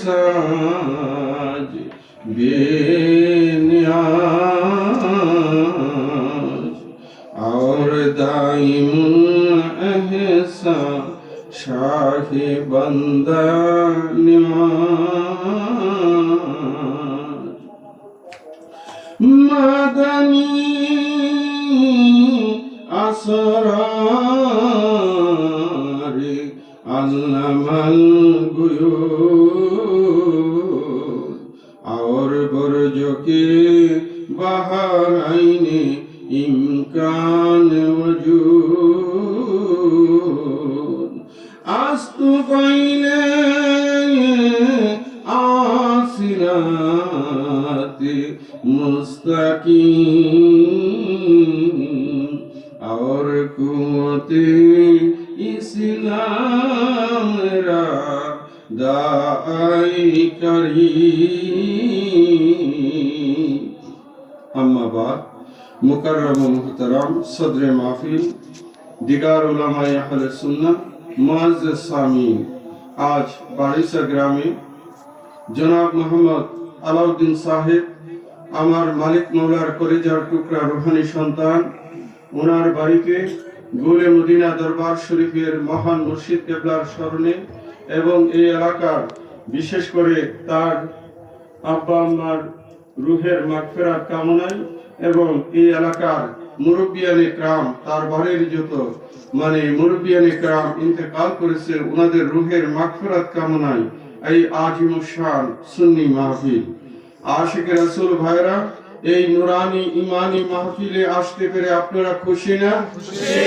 साज बेनियाज और दाइम एहसान शाहे बंदा निमाज मदनी असरार अल्लामल गुयूब और बुर्ज के बाहर आईने इम्कान वजूद आस्तु पहले आसिरात मुस्तकीम और कुव्वते इस्लाम रा दाई करीम। अम्मा बाद मुकर्रम मुहतरम सदर महफिल दिगार उलमाए अहले सुन्नत मुअज़्ज़ज़ सामीन, आज बारिशा ग्रामे जनाब मोहम्मद আলাউদ্দিন সাহেব আমার মালিক মৌলার কলিজার টুকরা রুহানি সন্তান, ওনার বাড়িতে গোলে মদিনা দরবার শরীফের মহান মুর্শিদ কেবলার স্মরণে এবং এই এলাকার বিশেষ করে তার আব্বা আম্মার রুহের মাগফিরাত কামনায় এবং এই এলাকার মুরব্বিয়ানে کرام তার বাড়ির যত মুরব্বিয়ানে کرام ইন্তেকাল করেছে ওনাদের রুহের মাগফিরাত কামনায় এই আজিমুশান সুন্নি মাহফিল। আশিকে রাসূল ভাইরা, এই নুরানি ইমানি মাহফিলে আসতে পেরে আপনারা খুশি না? খুশি।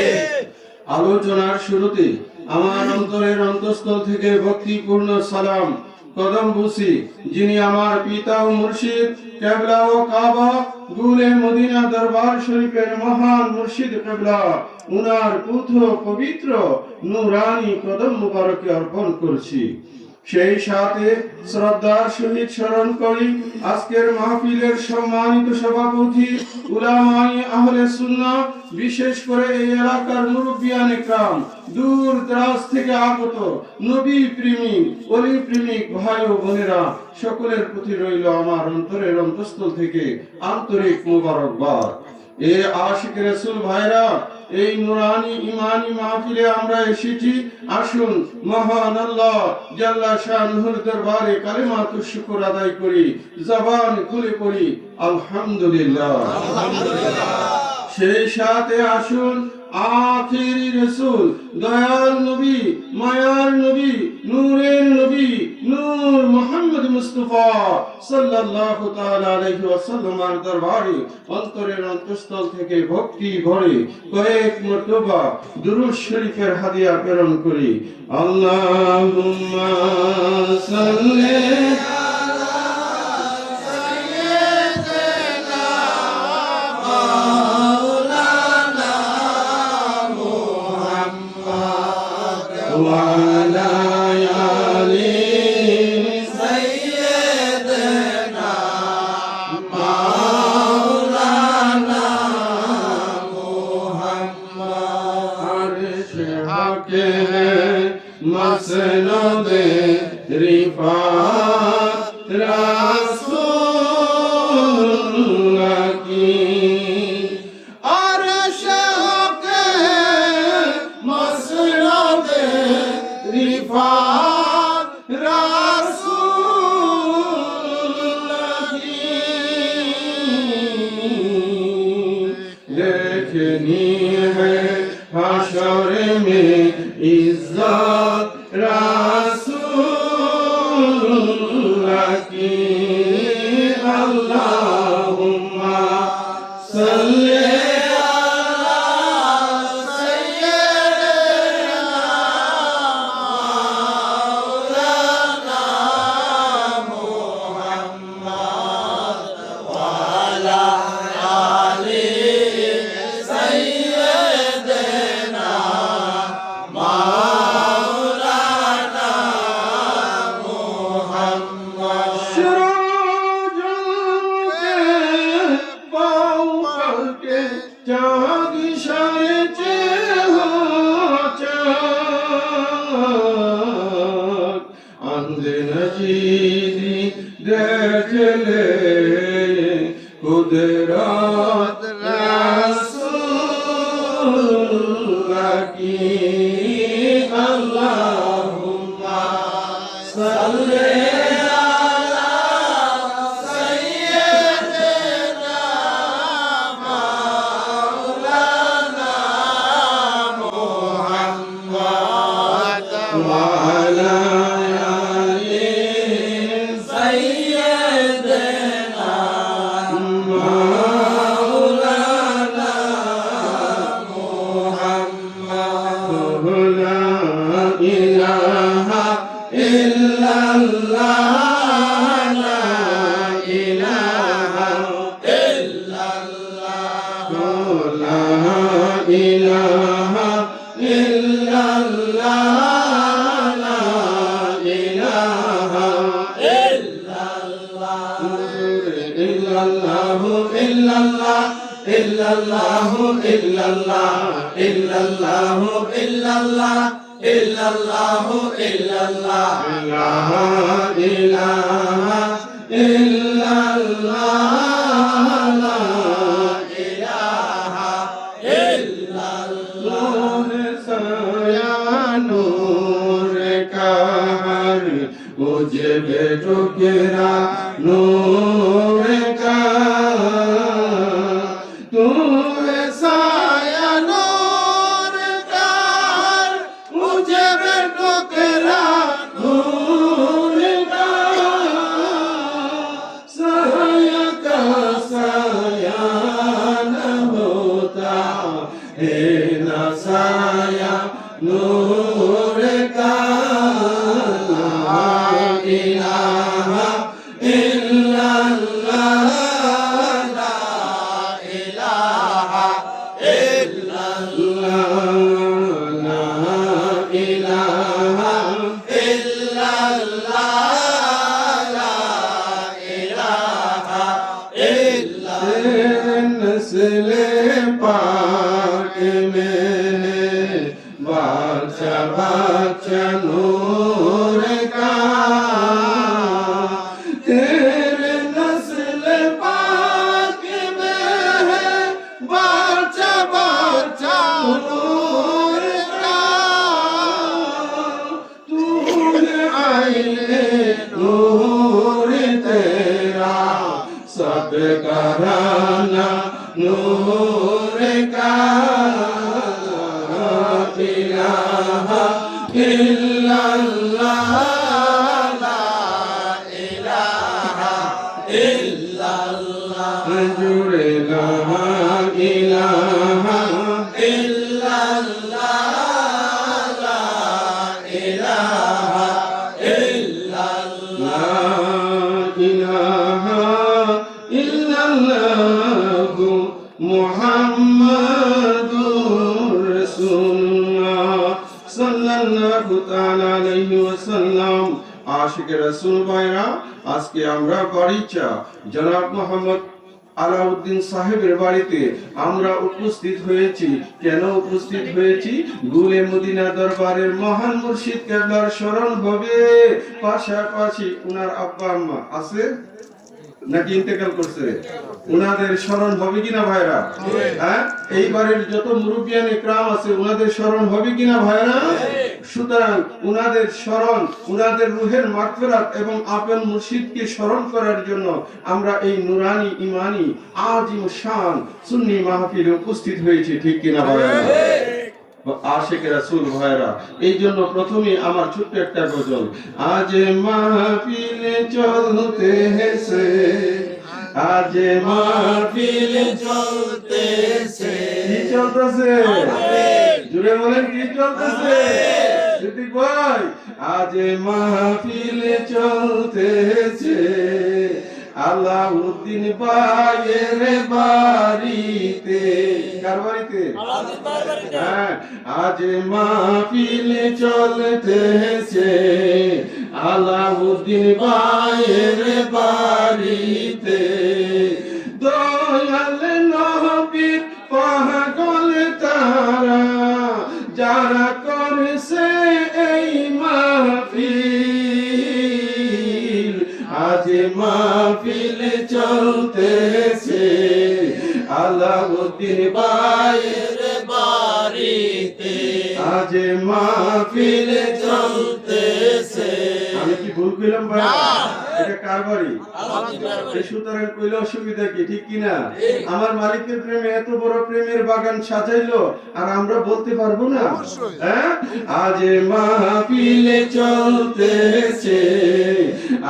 আলোচনার শুরুতে আমার অন্তরের অন্তঃস্থল থেকে ভক্তিপূর্ণ সালাম কদম বুসি যিনি আমার পিতা ও মুর্শিদ কেবলা ও কাবা গুলে মদিনা দরবার শরীফের মহান মুর্শিদ কেবলা উনার পুত্র পবিত্র নুরানি কদম মুবারকে অর্পণ করছি। সেই সাথে শ্রদ্ধার সহিত স্মরণ করি আজকের মাহফিলের সম্মানিত সভাপতি উলামায়ে আহলে সুন্নাহ, বিশেষ করে এই এলাকার মুরব্বিয়ানে کرام, দূর দরাজ থেকে আগত নবী প্রেমিক ওলি প্রেমিক ভাই ও বোনেরা, সকলের প্রতি রইল আমার অন্তরের অন্তঃস্থল থেকে আন্তরিক মোবারকবাদ। এ আশিক রাসূল ভাইরা, এই নুরানি ইমানি মাহফিলে আমরা এসেছি, আসুন মহান আল্লাহ জাল্লা শানুর দরবারে কালিমাতুশ শুকর আদায় করি, জবান খুলে পড়ি আলহামদুলিল্লাহ। সেই সাথে আসুন আখিরি রাসূল দয়াল নবী মায়ার নবী নূরের নবী নূর মুহাম্মদ মুস্তাফা সাল্লাল্লাহু তাআলা আলাইহি ওয়াসাল্লামের দরবারে অন্তরের অন্তঃস্থল থেকে ভক্তি ভরে কয়েক মর্তবা দুরূদ শরীফের হাদিয়া প্রেরণ করি। আল্লাহুম্মা সাল্লি মসনদে রিফাত রাসূলুল্লাহ কি আরশকে মসনদে রিফাত রাসূলুল্লাহ কি देखनी है हशर में इज्जत रासूलुल्लाह की। अल्लाहुम्मा सल्ली Ali अंध नजीदी देख ले कुदरत रसूल की अल्लाहुम्मा सल्ले मुझे बेटो केरा नूर का तू साया नूर का मुझे बेटो केरा नूर का साया का साया न होता है ना साया नूर का पाक में बादशाह बादशाह नूर का तेरे नस्ल पाक में है बादशाह बादशाह नूर का तूने आईने नूर तेरा सब घराना नूर का इलाहा इल्लल्लाह ला इलाहा इल्लल्लाह जुड़े ला इलाहा इल्लल्लाह ला इलाहा इल्लल्लाह इलाहा इल्लल्लाह मुहम्मदुर रसूलुल्लाह सल्लल्लाहु ताआला अलैहि ওয়াসাল্লাম আশিক রাসূল ভাইরা আজকে আমরা বাড়িচা জনাব মোহাম্মদ আলাউদ্দিন সাহেবের বাড়িতে আমরা উপস্থিত হয়েছি কেন উপস্থিত হয়েছি গুলে মদিনা দরবারের মহান মুর্শিদ কেবলার স্মরণ হবে পাশাপাশি উনার আব্বা আম্মা আছে নাকি ইন্তেকাল করছে উনাদের স্মরণ হবে কিনা ভাইরা হ্যাঁ এইবারের যত মুরব্বিয়ান ইকরাম আছে উনাদের স্মরণ হবে কিনা ভাইরা সুতরাং উনাদের স্মরণ উনাদের রূহের মাগফিরাত এবং আপন মুর্শিদকে স্মরণ করার জন্য আমরা এই নুরানি ইমানি আজিম শান সুন্নি মাহফিলে উপস্থিত হয়েছি ঠিক কিনা ভাইরা আশিক রাসূল ভাইরা এই জন্য প্রথমে আমার ছোট্ট একটা গজল আজ মাহফিলে চলতেছে আজ মাহফিলে চলতেছে কি চলতেছে জুড়ে বলেন কি চলতেছে সিদ্দিক ভাই আজ মাহফিলে চলতেছে আলাউদ্দিন ভাইয়ের বাড়িতে কার বাড়িতে হ্যাঁ আজ মাহফিলে চলতেছে আলাউদ্দিন ভাইয়ের বাড়িতে দয়াল নবীর পাগল তারা যারা করেছে এই মাহফিল মাহফিল চলতেছে আলাউদ্দিন ভাইয়ের বাড়িতে, আজ মাহফিল চলতেছে। আমি কি ভুল কইলাম ভাই? এটা কার বাড়ি? সুতরাং কইলে অসুবিধা কি, ঠিক কিনা? আমার মালিকের প্রেমে এত বড় প্রেমের বাগান সাজাইলো, আর আমরা বলতে পারবো না? হ্যাঁ, আজ মাহফিল চলতেছে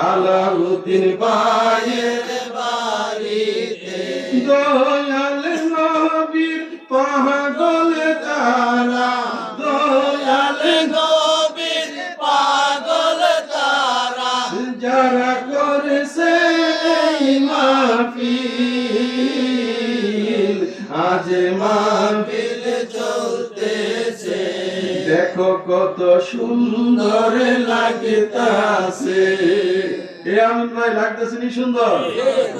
আলাউদ্দিন ভাইয়ের বাড়িতে, দয়াল নবীর পাগল তারা, দয়াল নবীর পাগল তারা, যারা করেছে এই মাহফিল, আজ মাহফিল চলতেছে। দেখো কত সুন্দর লাগতাছে, এ আমিন ভাই লাগতেছে নি সুন্দর?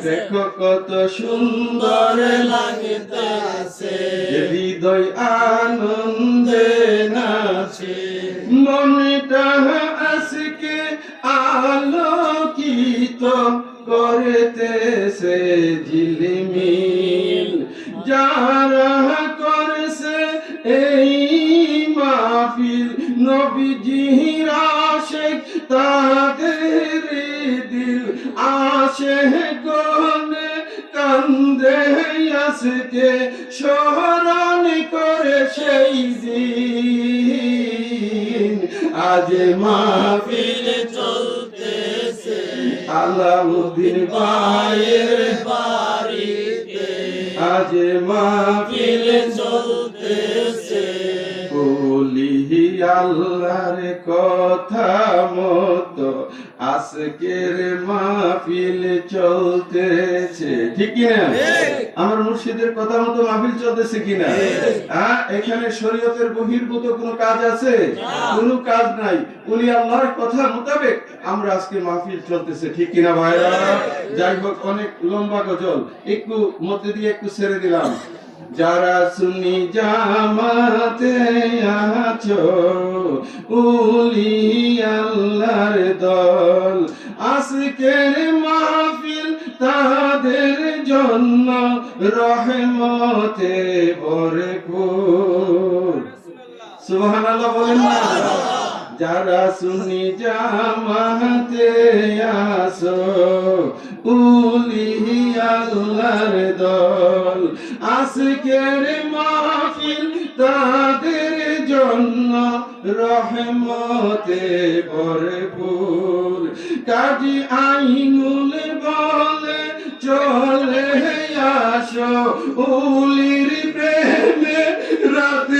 দেখো কত সুন্দর লাগতাছে, হৃদয় আনন্দে নাচে, মনটা আজকে আলোকিত করতেছে ঝিলমিল, যারা করেছে এই মাহফিল, নবীজির আশিক তাদের দিল আশিকগণে কান্দে আজকে স্মরণ করে সেই দিন, আজ মাহফিল চলতেছে আলাউদ্দিন ভাইয়ের বাড়িতে, আজ মাহফিল চলতেছে। বলি আল্লাহর কথা মতো আজকের মাহফিল চলতেছে, ঠিক কিনা? আমার মুর্শিদের কথা মতো মাহফিল চলতেছে কিনা? হ্যাঁ, এখানে শরীয়তের বহির্ভূত কোনো কাজ আছে? কোনো কাজ নাই। উনি আল্লাহর কথা মোতাবেক আমরা আজকে মাহফিল চলতেছে, ঠিক কিনা ভাইরা? যাই হোক, অনেক লম্বা গজল, একটু মধ্যে দিয়ে একটু ছেড়ে দিলাম। যারা সুন্নি জামাতে আছো উলি আল্লাহর দল, আজকের মাহফিল তাদের জন্য রহমতে ভরপুর। সুবহানাল্লাহ বলেন না? যারা সুন্নি জামাতে আসো উলি আল্লাহর দল, আজকের মাহফিল তাদের জন্য রহমতে ভরপুর। কাজী আইনুল বলে চলে আসো উলির প্রেমে রাত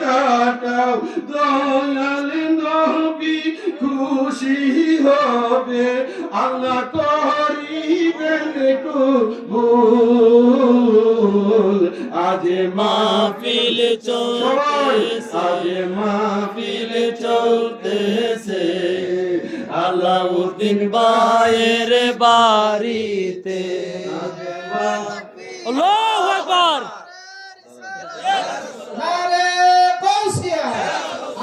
কাটাও, দয়াল নবী খুশি হবে, আল্লাহ করিবেন কবুল। আজ মাহফিল চলতেছে, আজ মাহফিল চলতেছে আলাউদ্দিন ভাইয়ের বাড়িতে। আল্লাহু আকবার। নারে গাউসিয়া,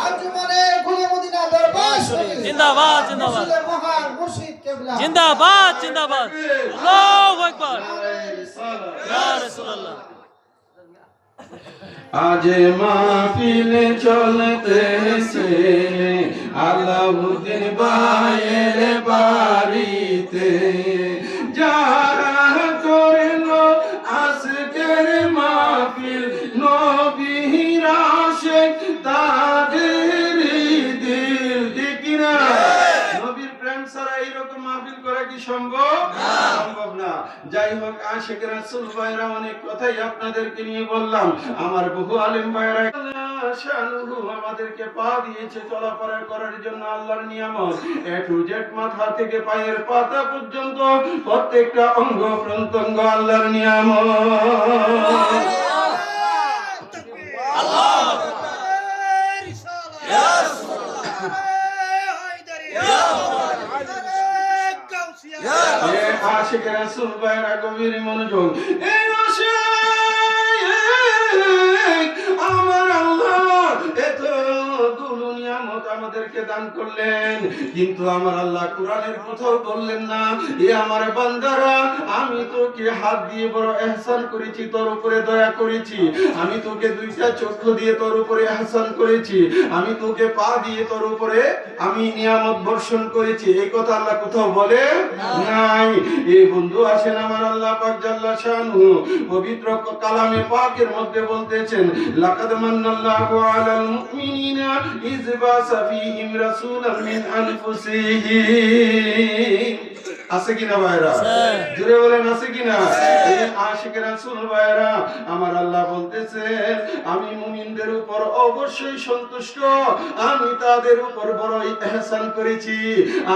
আঞ্জুমানে কুলে মদিনা দরবার শরীফ জিন্দাবাদ জিন্দাবাদ, মহান মুর্শিদ কিবলা জিন্দাবাদ জিন্দাবাদ, আল্লাহু আকবার, ইয়া রাসূলুল্লাহ। আজ মাহফিল চলতেছে আলাউদ্দিন ভাইয়ের বাড়িতে, যারা করলো আজকের মাহফিল নবীর আশিক তাদের দিল, ঠিক কিনা? নবীর প্রেম ছাড়া এইরকম মাহফিল করা কি সম্ভব? সম্ভব না। যাই হোক, আশিক রাসূল ভাইরা অনেক কথাই আপনাদেরকে নিয়ে বললাম। আমার বহু আলেম ভাইরা আমাদেরকে পা দিয়েছে চলাফেরা করার জন্য, আল্লাহর নিয়ামত। এ টু জেড, মাথা থেকে পায়ের পাতা পর্যন্ত প্রত্যেকটা অঙ্গ প্রত্যঙ্গ আল্লাহর নিয়ামত। আশিক রাসূল ভাইরা গভীর মনোযোগ। এই আশিক আমার আল্লাহ এত গুলো নিয়ামত আমাদেরকে দান করলেন, কিন্তু আমার আল্লাহ কোরআনের কোথাও বললেন না এ আমার বান্দারা আমি তোকে হাত দিয়ে বড় ইহসান করেছি, তোর উপরে দয়া করেছি, আমি তোকে দুইটা চক্ষু দিয়ে তোর উপরে ইহসান করেছি, আমি তোকে পা দিয়ে তোর উপরে আমি নিয়ামত বর্ষণ করেছি। এই কথা আল্লাহ কোথাও বলে নাই। এই বন্ধু আসেন আমার আল্লাহ পাক জাল্লা শানহু পবিত্র কালামে পাকের মধ্যে বলতেছেন লাকাদ মান্নাল্লাহু আলাল মুমিনিনা ইয বাসা ফীহিম রাসূলাম মিন আনফুসিহিম। আছে কিনা ভাইরা? জোরে বলেন আছে কিনা? এই আশিক রাসূল ভাইরা আমার আল্লাহ বলতেছেন আমি মুমিনদের উপর অবশ্যই সন্তুষ্ট, আমি তাদের উপর বড় ইহসান করেছি,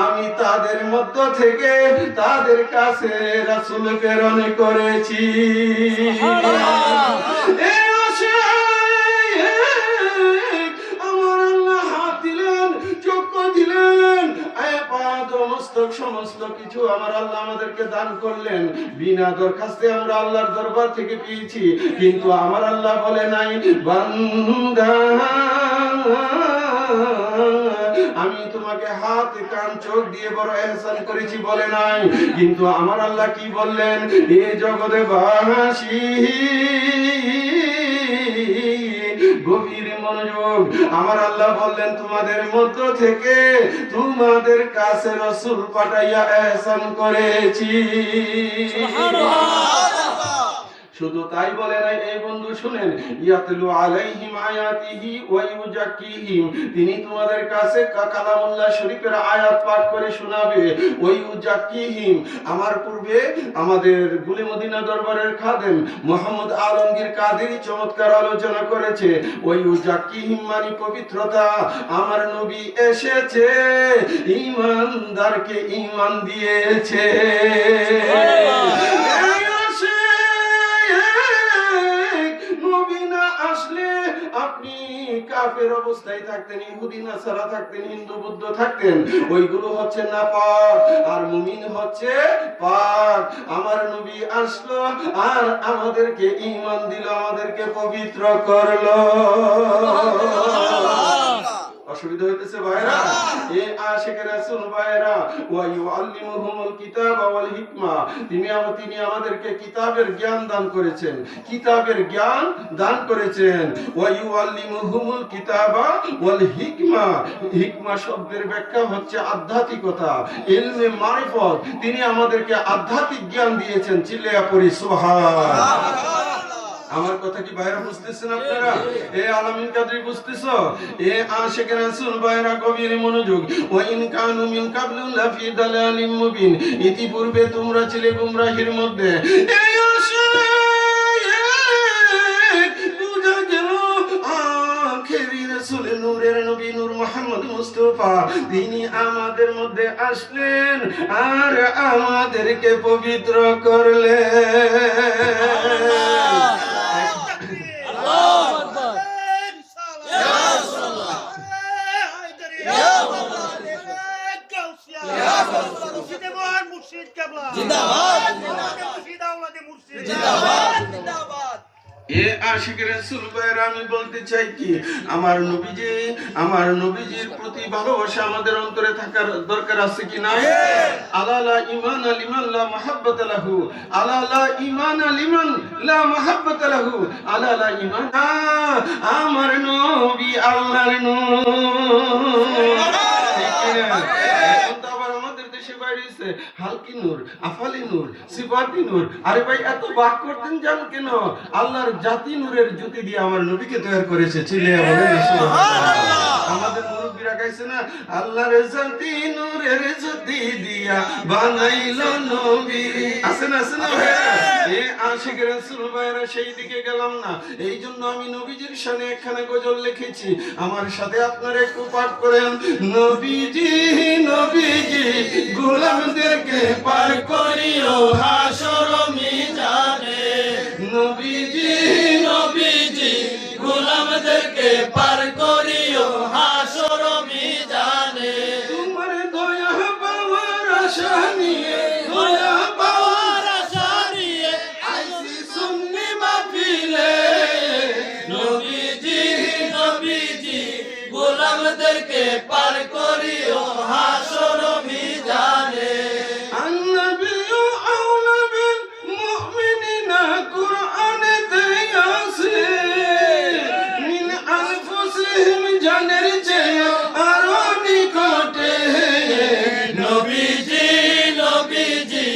আমি তাদের মধ্য থেকে তাদের কাছে রাসূল প্রেরণ করেছি। এই আমার আল্লাহ হাত দিলেন, চক্ষু দিলেন, মস্তক সমস্ত কিছু আমার আল্লাহ আমাদেরকে দান করলেন, বিনা দরখাস্তে আমরা আল্লাহর দরবার থেকে পেয়েছি। কিন্তু আমার আল্লাহ বলে নাই বান্দা আমি তোমাকে হাত কান চোখ দিয়ে বড় ইহসান করেছি বলে নাই, কিন্তু আমার আল্লাহ কি বললেন এ জগতে বাসী গভীর মনোযোগ, আমার আল্লাহ বললেন তোমাদের মধ্য থেকে তোমাদের কাছে রাসূল পাঠাইয়া ইহসান করেছি। শুধু তাই বলে নাই, এই বন্ধু শুনেন ইয়াতলু আলাইহিম আয়াতিহি ওয়া ইউজাক্কিহিম, তিনি তোমাদের কাছে কালামুল্লাহ শরীফের আয়াত পাঠ করে শোনাবে। ওয়া ইউজাক্কিহিম, আমার পূর্বে আমাদের গুলে মদিনা দরবারের খাদেম মুহাম্মদ আলমগীর কাদেরী চমৎকার আলোচনা করেছে। ওয়া ইউজাক্কিহিম মানে পবিত্রতা, আমার নবী এসেছে ঈমানদারকে ঈমান দিয়েছে। আপনি কাফের অবস্থায় থাকতেন, ইহুদি নাসারা থাকতেন, হিন্দু বৌদ্ধ থাকতেন, ওইগুলো হচ্ছে না পাক, আর মুমিন হচ্ছে পাক। আমার নবী আসলো আর আমাদেরকে ঈমান দিল, আমাদেরকে পবিত্র করলো। অসুবিধা হইতেছে ভাইরা? এ আশিক রাসূল ভাইরা ওয়া ইউআল্লিমুহুমুল কিতাবা ওয়াল হিকমা, তিনি আমাদেরকে কিতাবের জ্ঞান দান করেছেন, কিতাবের জ্ঞান দান করেছেন। ওয়া ইউআল্লিমুহুমুল কিতাবা ওয়াল হিকমা, হিকমা শব্দের ব্যাখ্যা হচ্ছে আধ্যাত্মিকতা, ইলমে মারিফত, তিনি আমাদেরকে আধ্যাত্মিক জ্ঞান দিয়েছেন। চিল্লায়া পড়ি সুবহান। আমার কথা কি ভাইরা বুঝতেছেন আপনারা? এ আলামিন কাদরি বুঝতেছো? এ আশিক রাসূল ভাইরা গভীর মনোযোগ। ওয়া ইন কানু মিন কাবলু লাফি দালালিম মুবিন, ইতিপূর্বে তোমরা ছিলে গুমরাহির মধ্যে। এই আশিক বুঝা গেল আখেরি রাসূল নূরের নবী নূর মুহাম্মদ মুস্তাফা, তিনি আমাদের মধ্যে আসলেন আর আমাদেরকে পবিত্র করলেন। এ আশিক রাসূল ভাইরা আমি বলতে চাই কি আমার নবীজির প্রতি ভালোবাসা আমাদের অন্তরে থাকার দরকার আছে কি নাই? আলা লা ঈমান লিমান লা মুহাব্বাত লাহু, আলা লা ঈমান লিমান লা মুহাব্বাত লাহু, আলা লা ঈমান। আমার নবী আল্লাহর নূর। হালকি নূর, আফালি নূর, সিফাতি নূর। আরে ভাই এত বাক করতেন জান কেন? আল্লাহর জাতি নূরের জ্যোতি দিয়ে আমার নবীকে তৈরি করেছে। চিল্লায়া বলেন সুবহানাল্লাহ। আমাদের মুরব্বিরা গাইছে না আল্লাহর জাতি নূরের জ্যোতি দিয়া বানাইলো নবী। আছে না ভাইরা? এ আশিক রাসূল ভাইরা সেই দিকে গেলাম না, এই জন্য আমি নবীজির শানে একখানা গজল লিখেছি, আমার সাথে আপনারা একটু পাঠ করেন। নবীজি নবীজি গোলামদেরকে পার করিও হাসর মিজানে, নবীজি নবীজি গোলামদেরকে পার করিও হাসর মিজানে। তোমার দয়া পাওয়ার আশা নিয়ে, দয়া পাওয়ার আশা নিয়ে আইছি সুন্নি মাহফিলে, নবীজি নবীজি গোলামদের গোলামদেরকে পার করিও হাসর মিজানে। النبي أولى بالمؤمنين قرآنতে আছে من أنفسهم জানের চেয়ে আরো নিকটে। নবীজি নবীজি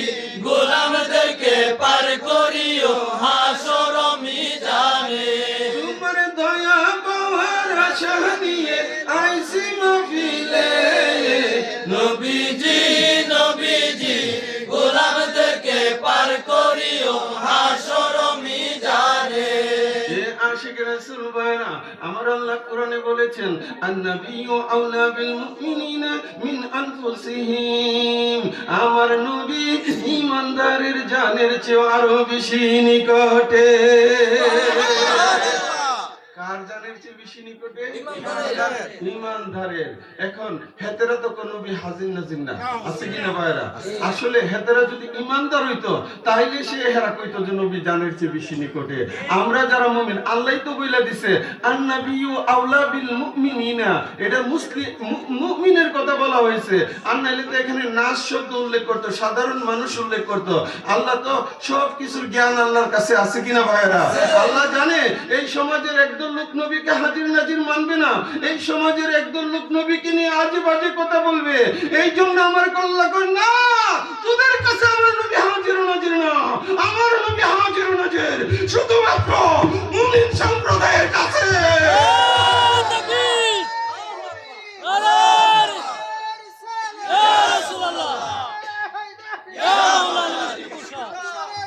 গোলামদেরকে পার করিও হাসর মিজানে। তোমার দয়া পাওয়ার আশা নিয়ে আইসি মাহফিলে। নবীজি নবীজি গোলামদেরকে পার করিও হাসর মিজানে। এ আশিক রাসূল ভাইরা, আমার আল্লাহ কোরআনে বলেছেন আন-নাবিয়্যু আউলা বিল মুমিনিনা মিন আনফুসিহিম। আমার নবী ঈমানদারের জানের চেয়ে আরো বেশি নিকটে। কার জানের চেয়ে বেশি নিকটে? ঈমানদারের। এখন হেতেরা তো কোন নবী হাজির নাজির না, আছে কিনা ভাইরা? আসলে হেতেরা যদি ঈমানদার হইতো তাইলে সে হেরা কইতো যে নবী জানের চেয়ে বেশি নিকটে। আমরা যারা মুমিন, আল্লাহই তো বইলা দিছে আন-নাবিয়্যু আউলা বিল মুমিনিনা, এটা মুমিনের কথা বলা হয়েছে। আর নাইলে তো এখানে নাস শব্দ উল্লেখ করতো, সাধারণ মানুষ উল্লেখ করতো। আল্লাহ তো সব কিছুর জ্ঞান আল্লাহর কাছে আছে কিনা ভাইরা? আল্লাহ জানে এই সমাজের একদল লোক নবীকে হাজির নাজির মানবে না, এই সমাজের একদল লোক নবীকে নিয়ে আজে বাজে কথা বলবে। এই জন্য আমার আল্লাহ কই না, তোদের কাছে আমার নবী হাজির নাজির না, আমার নবী হাজির নাজির শুধুমাত্র মুমিন সম্প্রদায়ের কাছে। তাকবীর! আরে ইয়া রাসূলুল্লাহ, ইয়া মাওলানা মুশতাফা,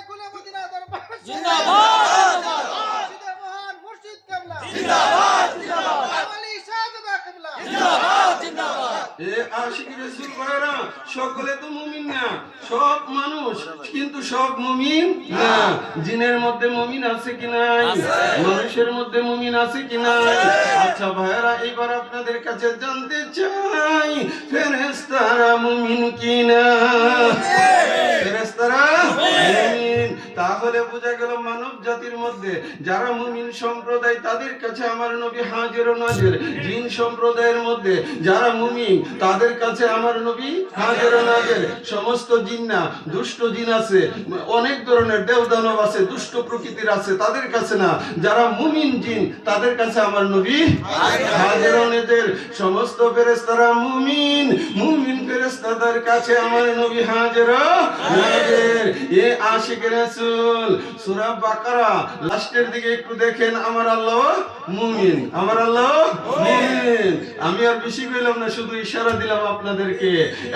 গুলমদিনা দরবার জিন্দাবাদ মহান মুর্শিদ কেবলা জিন্দাবাদ জিন্দাবাদ আলী শাহজাদা কেবলা জিন্দাবাদ জিন্দাবাদ। এ আশিক রাসূল ভাইরা, সকলে তো মুমিন না, সব মানুষ কিন্তু সব মুমিন না। জিনের মধ্যে মুমিন আছে কি নাই? মানুষের মধ্যে মুমিন আছে কি নাই? আচ্ছা ভাইরা, এবার আপনাদের কাছে জানতে চাই ফেরেশতারা মুমিন কি না? ফেরেশতারা মুমিন। তাহলে বোঝা গেল মানব জাতির মধ্যে যারা মুমিন সম্প্রদায় তাদের কাছে আমার নবী হাজির ও নাজির। জিন সম্প্রদায়ের মধ্যে যারা মুমিন তাদের কাছে আমার নবী হাজির ও নাজির। সমস্ত জিন না, দুষ্ট জিন আছে, অনেক ধরনের দেবদানব আছে, দুষ্ট প্রকৃতির আছে, তাদের কাছে না। যারা মুমিন জিন তাদের কাছে আমার নবী হাজির ও নাজির। সমস্ত ফেরেশতারা মুমিন, মুমিন ফেরেশতাদের কাছে আমার নবী হাজির ও নাজির। এ আশিক রাসূল সূরা বাকারা লাস্টের দিকে একটু দেখেন, আমার আল্লাহ মুমিন, আমার আল্লাহ মুমিন। আমি আর বেশি কইলাম না, শুধু ইশারা দিলাম আপনাদেরকে।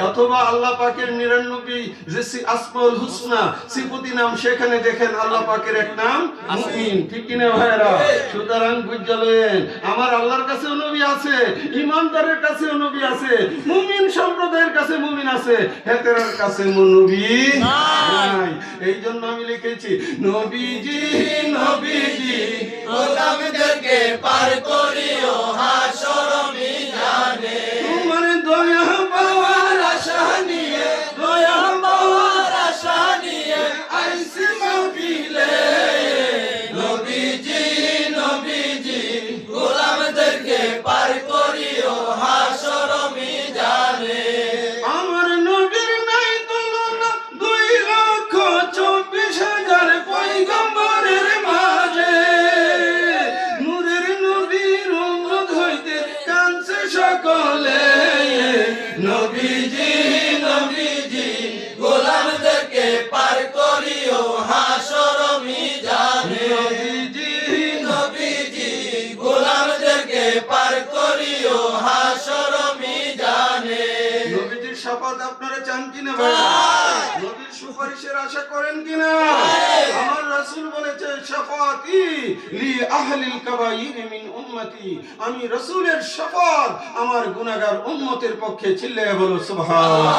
অথবা আল্লাহ পাকের 99 যে আসমাউল হুসনা সিফতি নাম, সেখানে দেখেন আল্লাহ পাকের এক নাম মুমিন, ঠিক কিনা ভাইরা? সুতরাং বুঝলেন আমার আল্লাহর কাছেও নবী আছে, ঈমানদারের কাছেও নবী আছে, মুমিন সম্প্রদায়ের কাছে মুমিন আছে, হেতেরার কাছে নবী নাই। এই জন্য আমি লিখেছি নবীজি নবীজি গোলামদেরকে পার করিও হাসর মিজানে। তোমার দয়া পাওয়ার আশা নিয়ে, দয়া পাওয়ার আশা নিয়ে আইসি মাহফিলে। নবীজি নবীজি গোলামদেরকে পার করিও হাসর মিজানে। আমার নবীর নাই তুলনা 2,24,000 পয়গম্বরের মাঝে। নূরের নবীর উম্মত হইতে কাঁদছে সকলে। নবীজি নবীজি গোলামদেরকে পার করিও হাসর মিজানে। নবীজি নবীজি গোলামদেরকে পার করিও হাসর মিজানে। নবীজির শাফাত আপনারা চান কিনা ভাই? নবীর সুপারিশের আশা করেন কিনা? আমার রাসূল বলেছে শাফাতি লি আহলিল কাবাইর মিন উম্মতি। আমি রাসূলের শাফাত আমার গুনাহগার উম্মতের পক্ষে, চিল্লায়ে বলো সুবহানাল্লাহ।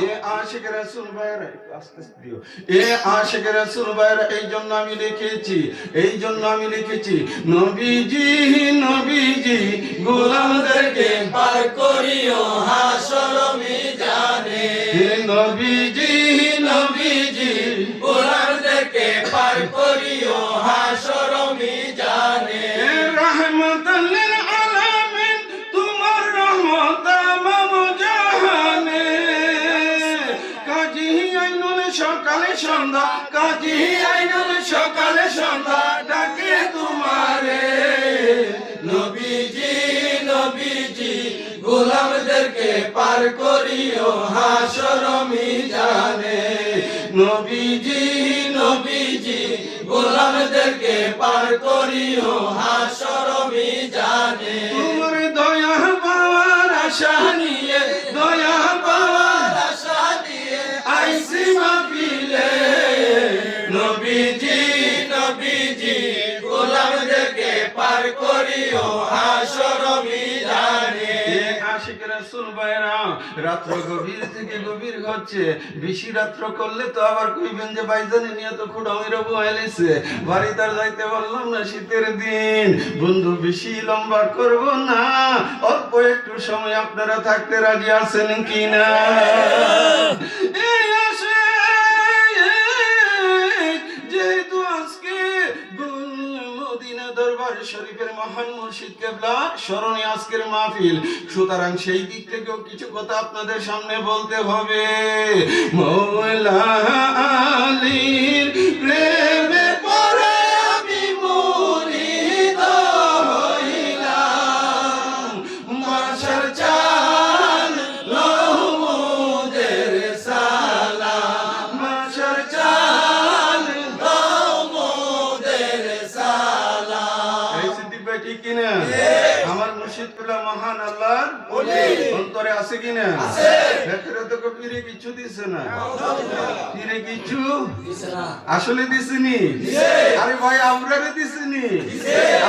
এ আশিক রাসূল ভাইরা, একটু আস্তে আস্তে দিও। এ আশিক রাসূল ভাইরা, এই জন্য আমি লিখেছি, এই জন্য আমি লিখেছি নবীজি নবীজি গোলামদেরকে পার করিও হাসর মিজানে। নবীজি নবীজি গোলামদেরকে পার করিও হাসর মিজানে। রাহমাতাল লিল আলামিন, তুমি সকালে সন্ধ্যা, কাজী আইনুল সকালে সন্ধ্যা ডাকে তোমারে। নবীজি নবীজি গোলামদেরকে পার করিও হাসর মিজানে। নবীজি নবীজি গোলামদেরকে পার করিও হাসর মিজানে। তোমার দয়া পাওয়ার আশা নিয়ে, দয়া পাওয়ার আশা দিয়ে আইসি মাহফিলে। নবীজি নবীজি গোলামদেরকে পার করিও হাসর মিজানে। আশিক রাসূল ভাইরা, রাত্র গভীর থেকে গভীর হচ্ছে, বেশি রাত্র করলে তো আবার কইবেন যে ভাইজানি নিয়ে তো খুঁড়ামির বয়াইছে, বাড়ি তার যাইতে পারলাম না, শীতের দিন। বন্ধু বেশি লম্বা করব না, অল্প একটু সময় আপনারা থাকতে রাজি আছেন কিনা? এই আসে যেহেতু আজকে মদিনা দরবার শরীফের মহান মুর্শিদ কেবলা স্মরণে আজকের মাহফিল, সুতরাং সেই দিক থেকেও কিছু কথা আপনাদের সামনে বলতে হবে। মওলা আলীর প্রেমে পড়ে আমি মুরিদ হইলাম, মাশার চাল লহুদের সালাম, মাশার চাল। লহুদের সালাম। এই সিদ্দিক ভাই ঠিক কিনা? আমার মুর্শিদ কেবলা মহান আল্লাহর অন্তরে আছে কিনা? ভেতরে তো কবিরে কিছু দিছে না, ফিরে কিছু আসলে দিছেনি। আরে ভাই আমরারে দিছেনি।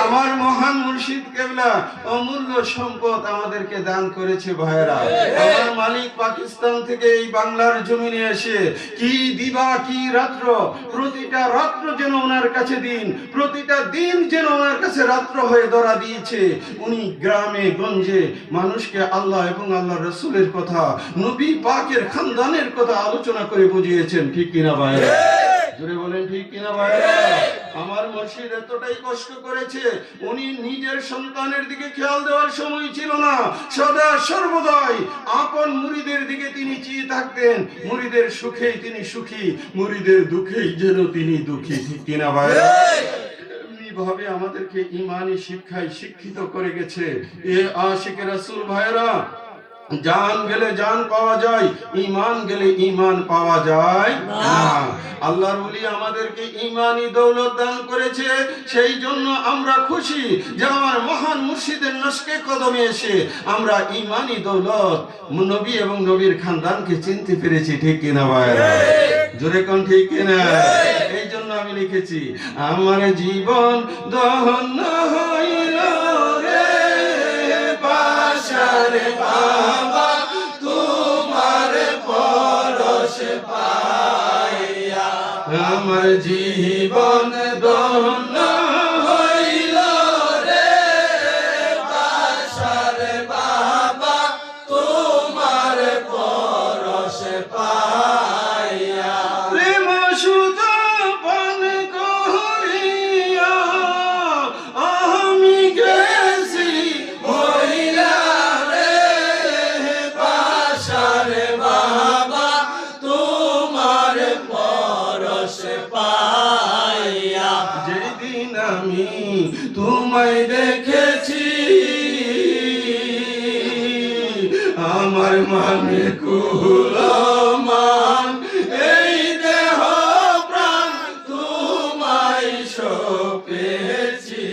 আমার মহান মুর্শিদ কেবলা অমূল্য সম্পদ আমাদেরকে দান করেছে ভাইরা। আমার মালিক পাকিস্তান থেকে এই বাংলার জমিনে এসে কি দিবা কি রাত্র, প্রতিটা রাত্র যেন ওনার কাছে দিন, প্রতিটা দিন যেন ওনার কাছে রাত্র হয়ে ধরা দিয়েছে। উনি গ্রামে গঞ্জে মানুষকে আল্লাহ এবং আল্লাহ রসুলের কথা, নবী পাকের খানদানের কথা আলোচনা করে বুঝিয়েছেন। ঠিক কিনা ভাইরা? জোরে বলেন ঠিক কিনা ভাইরা? আমার মুর্শিদ এতটাই কষ্ট করেছে, উনি নিজের সন্তানের দিকে খেয়াল দেওয়ার সময় ছিল না, সদা সর্বদাই আপন মুরিদের দিকে তিনি চেয়ে থাকতেন। মুরিদের সুখেই তিনি সুখী, মুরিদের দুঃখেই যেন তিনি দুঃখী। ঠিক কিনা ভাইরা? ভাবে আমাদেরকে ইমানি শিক্ষায় শিক্ষিত করে গেছে। এ আশিক রাসূল ভাইরা, জান গেলে জান পাওয়া যায়, ঈমান গেলে ঈমান পাওয়া যায় না। আল্লাহর ওলি আমাদেরকে ঈমানি দৌলত দান করেছে, সেই জন্য আমরা খুশি যে আমার মহান মুর্শিদের নস্কে কদমে এসে আমরা ঈমানি দৌলত, নবী এবং নবীর খানদানকে চিনতে পেরেছি। ঠিক কিনা ভাইরা? জোরে কোন ঠিক কিনা? এই জন্য আমি লিখেছি, আমার জীবন দহন হইল রে বাসারে বাবা তোমার পরশ পাইয়া, আমার জীবন দহন হইল রে বাসারে বাবা তোমার পরশ পাইয়া। প্রেম সুধা পান করিয়া আমি গেছি হইলা রে বাসারে বাবা তোমার পরশ পাইয়া। যেদিন আমি তোমায় দেখেছি, আমার মানে কুলমান এই দেহ প্রাণ তোমায় সপেছি।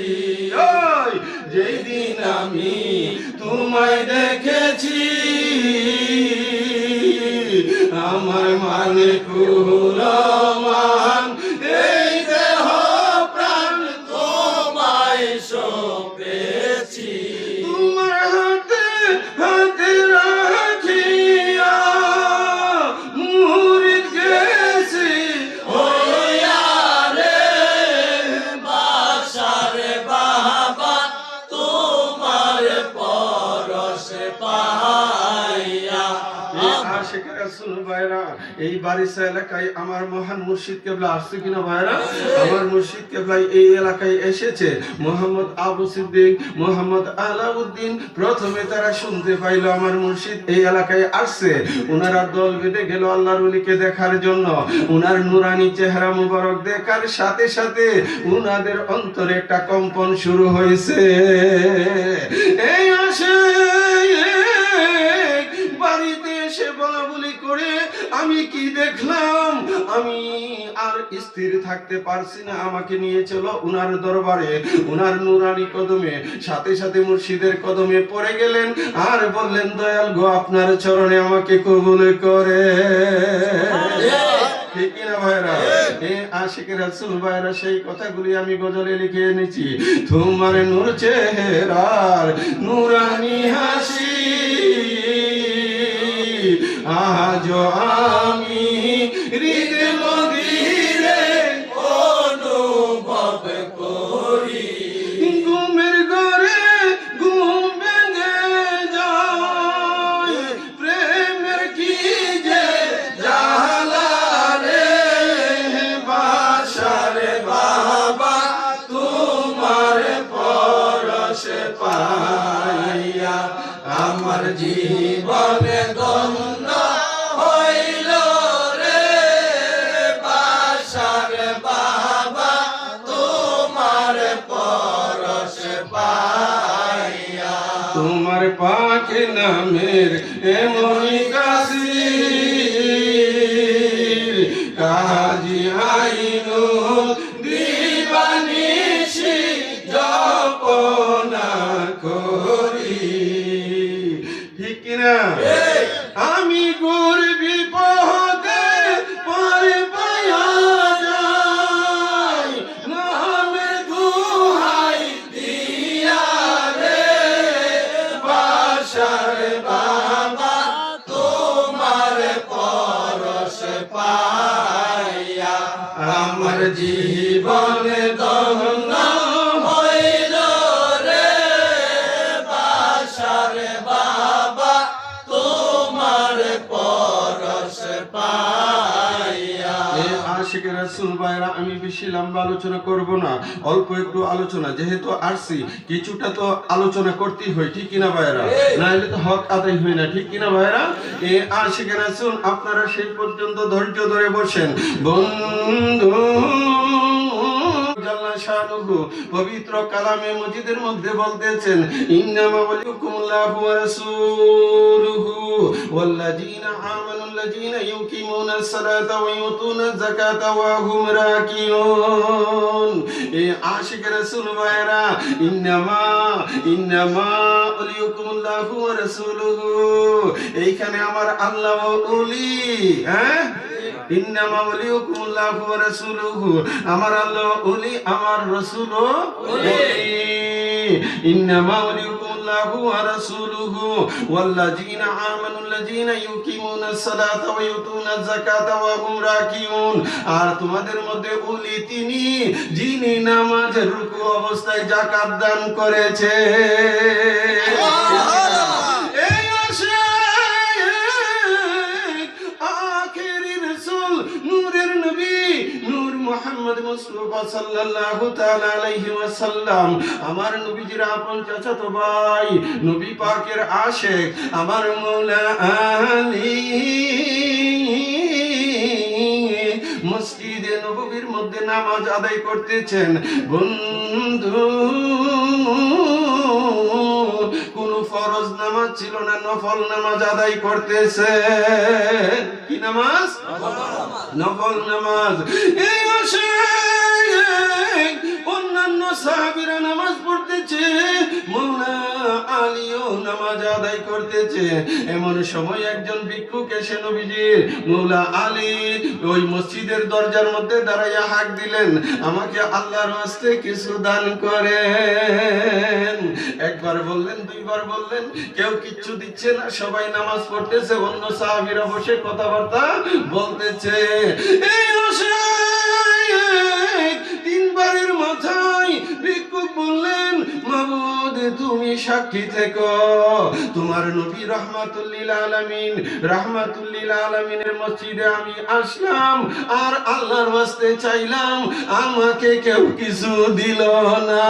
যেদিন আমি তোমায় দেখেছি, আমার মানে কুলমান এই দেহ প্রাণ তোমায় সপেছি। তোমার হাতে হাতে রাখিয়া মুরিদ গেছি হইয়া রে বাসারে বাবা তোমার পরশ পাইয়া। আশিক রাসূল ভাইরা, এই বারিসা এলাকায় আমার মহান মুর্শিদ কেবলা আসছে কিনা ভাইরা? আমার মুর্শিদ কেবলা এই এলাকায় এসেছে। মোহাম্মদ আবু সিদ্দিক, মোহাম্মদ আলাউদ্দিন, প্রথমে তারা শুনতে পাইল আমার মুর্শিদ এই এলাকায় আসছে। উনারা দল বেঁধে গেল আল্লাহর ওলিকে দেখার জন্য। উনার নুরানি চেহারা মুবারক দেখার সাথে সাথে উনাদের অন্তরে একটা কম্পন শুরু হয়েছে। এই আসে বাড়িতে এসে বলা বলি করে আমি কি দেখলাম, আমি আর স্থির থাকতে পারছি না, আমাকে নিয়ে চলো উনার দরবারে, উনার নুরানি কদমে। সাথে সাথে মুর্শিদের কদমে পড়ে গেলেন আর বললেন, দয়াল গো আপনার চরণে আমাকে কবুল করে। ঠিক কিনা ভাইরা? আশিক রাসূল ভাইরা, সেই কথাগুলি আমি গজলে লিখে এনেছি। তোমার নূর চেহারার নুরানি হাসি আজ আমি হৃদয় মন্দিরে অনুভব করি। ঘুমের ঘরে ঘুম ভেঙে যায়, প্রেমের কি যে জালা রে বাসারে বাবা, তোমার পরশ পাইয়া আমার জীবনে ধন্য হইল রে। বাসারে বাবা, তোমার পরশ পাইয়া তোমার পাক নামের এমনই কাসির কাজী আইনুল দিবানিশি জপনা করি। ঠিক কিনা? আমি গুর বিপদে পরে পায়া যাই, নামে দুহাই দিয়া রে বাসারে বাবা, তোমার পরশ পাইয়া আমার জীবনে ধন্য হইল রে। বাসারে বাবা, তোমার পরশ পাইয়া। আশিক রাসূল ভাইরা, আমি বেশি লম্বা আলোচনা করব না, অল্প একটু আলোচনা, যেহেতু আসছি কিছুটা তো আলোচনা করতেই হয়। ঠিক কিনা ভাইরা? নাহলে তো হক আদায় হয় না। ঠিক কিনা ভাইরা? আশিক রাসূল, আপনারা সেই পর্যন্ত ধৈর্য ধরে বসেন। বন্ধু জাল্লা শানুহু পবিত্র কালামে মজিদের মধ্যে বলতেছেন, ইন্নামা ওয়ালিকুমুল্লাহু ওয়া রাসূলুহু ওয়াল্লাযীনা আমানুল্লাযীনা ইউকিমুনাস সালাতা ওয়া ইউতুনাজ যাকাতা ওয়া হুম রাকিউন। এই আশিক রাসূল ভাইরা, ইন্নামা ওয়ালিকুমুল্লাহু ওয়া রাসূলুহু, এইখানে আমার আল্লাহ ও ওলি, ইন্নামা ওয়ালিকুমুল্লাহু ওয়া রাসূলুহু, আমার আল্লাহ ওলি, আমার রাসূল ওলি। ইন্নামা ওয়ালিকুমুল্লাহু ওয়া রাসূলুহু ওয়াল্লাযীনা আমানুল্লাযীনা ইউকিমুনাস সালাতা ওয়া ইউতুনাজ যাকাতা ওয়া হুম রাকিউন। আর তোমাদের মধ্যে ওলি তিনি, যিনি নামাজের রুকু অবস্থায় যাকাত দান করেছে। মুহাম্মদ মুস্তাফা সাল্লাল্লাহু তাআলা আলাইহি ওয়াসাল্লাম, আমার নবীজির আপন চাচাতো ভাই, নবী পাকের আশিক, আমার মাওলা আলী মসজিদে নববীর মধ্যে নামাজ আদায় করতেছেন। বন্ধু, কোন ফরজ নামাজ ছিল না, নফল নামাজ আদায় করতেছে। কি নামাজ? নফল নামাজ। এই অন্যান্য সাহাবীরা নামাজ পড়তেছে, মাওলা আলীও নামাজ আদায় করতেছে। এমন সময় একজন ভিক্ষুক এসে নবীজির মাওলা আলী ওই মসজিদের দরজার মধ্যে দাঁড়াইয়া হাঁক দিলেন, আমাকে আল্লাহর ওয়াস্তে কিছু দান করেন। একবার বললেন, দুইবার বললেন, কেউ কিচ্ছু দিচ্ছে না, সবাই নামাজ পড়তেছে, অন্য সাহাবীরা বসে কথাবার্তা বলতেছে। এই তিনবারের মাথায় ভিক্ষুক বললেন, মাবুদ তুমি সাক্ষী থেকো। তোমার নবী রাহমাতুল আলামিনের মসজিদে আমি আসলাম আর আল্লাহর ওয়াস্তে চাইলাম, আমাকে কেউ কিছু দিল না।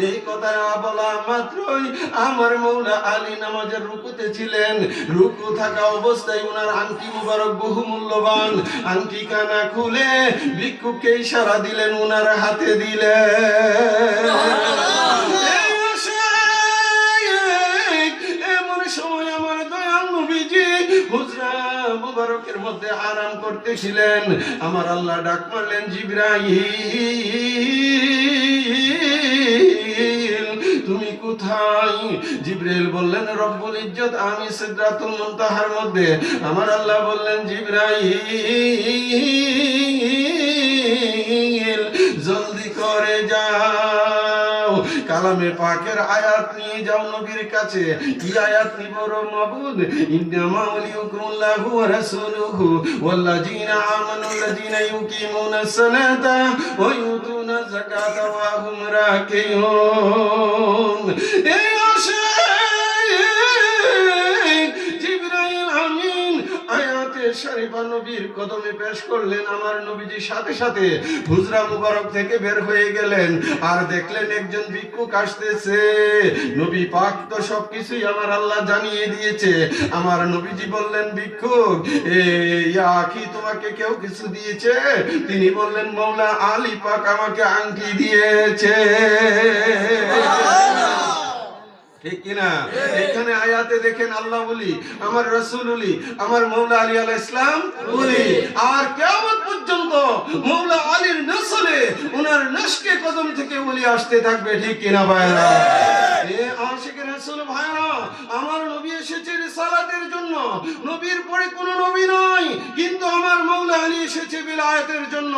এই কথা বলা মাত্রই আমার মৌলা আলী নামাজের রুকুতে ছিলেন। রুকু থাকা অবস্থায় ওনার আংটি মুবারক বহু মূল্যবান, আংটি কানা খুলে ভিক্ষুককে ইশারা দিলেন, ওনার হাতে দিলেন। এমন সময় আমার দয়াল নবীজি হুজরা মুবারকের মধ্যে আরাম করতেছিলেন। আমার আল্লাহ ডাক মারলেন, জিবরাইল তুমি কোথায়? জিবরাইল বললেন, রব্বুল ইজ্জত আমি সিদরাতুল মুনতাহার মধ্যে। আমার আল্লাহ বললেন, জিবরাইল জলদি করে যাও, কালামে পাকের আয়াত নিয়ে যাও নবীর কাছে। কি আয়াত নিব রে মাবুদ? ইন্নামা ওয়ালিয়ুকুমুল্লাহু ওয়া রাসূলুহু ওয়াল্লাযীনা আমানুল্লাযীনা ইউকিমুনাস সালাতা ওয়া ইউতুনাজ যাকাতা ওয়া হুম রাকিউন। এই আশিক জিবরাইল আমিন আয়াতে শরীফা নবীর কদমে পেশ করলেন। আমার নবীজি সাথে সাথে হুজরা মুবারক থেকে বের হয়ে গেলেন আর দেখলেন একজন ভিক্ষুক আসতেছে। নবী পাক তো সবকিছুই আমার আল্লাহ জানিয়ে দিয়েছে। আমার নবীজি বললেন, ভিক্ষুক কি তোমাকে কেউ কিছু দিয়েছে? তিনি বললেন, মৌলা আলী পাক আমাকে আংটি দিয়েছে। ঠিক কিনা? এখানে আয়াতে দেখেন আল্লাহ বলি, আমার রাসূল বলি, আমার মৌলা আলী আলাইহিস সালাম বলি, আর কিয়ামত পর্যন্ত মৌলা আলীর নসলে ওনার নশকে কদম থেকে বলি আসতে থাকবে। ঠিক কিনা ভাইরা? এ আশিক রাসূল ভাইরা, আমার নবী এসেছে রিসালাতের জন্য। নবীর পরে কোনো নবী নয়, কিন্তু আমার মৌলা আলী এসেছে বিলায়াতের জন্য।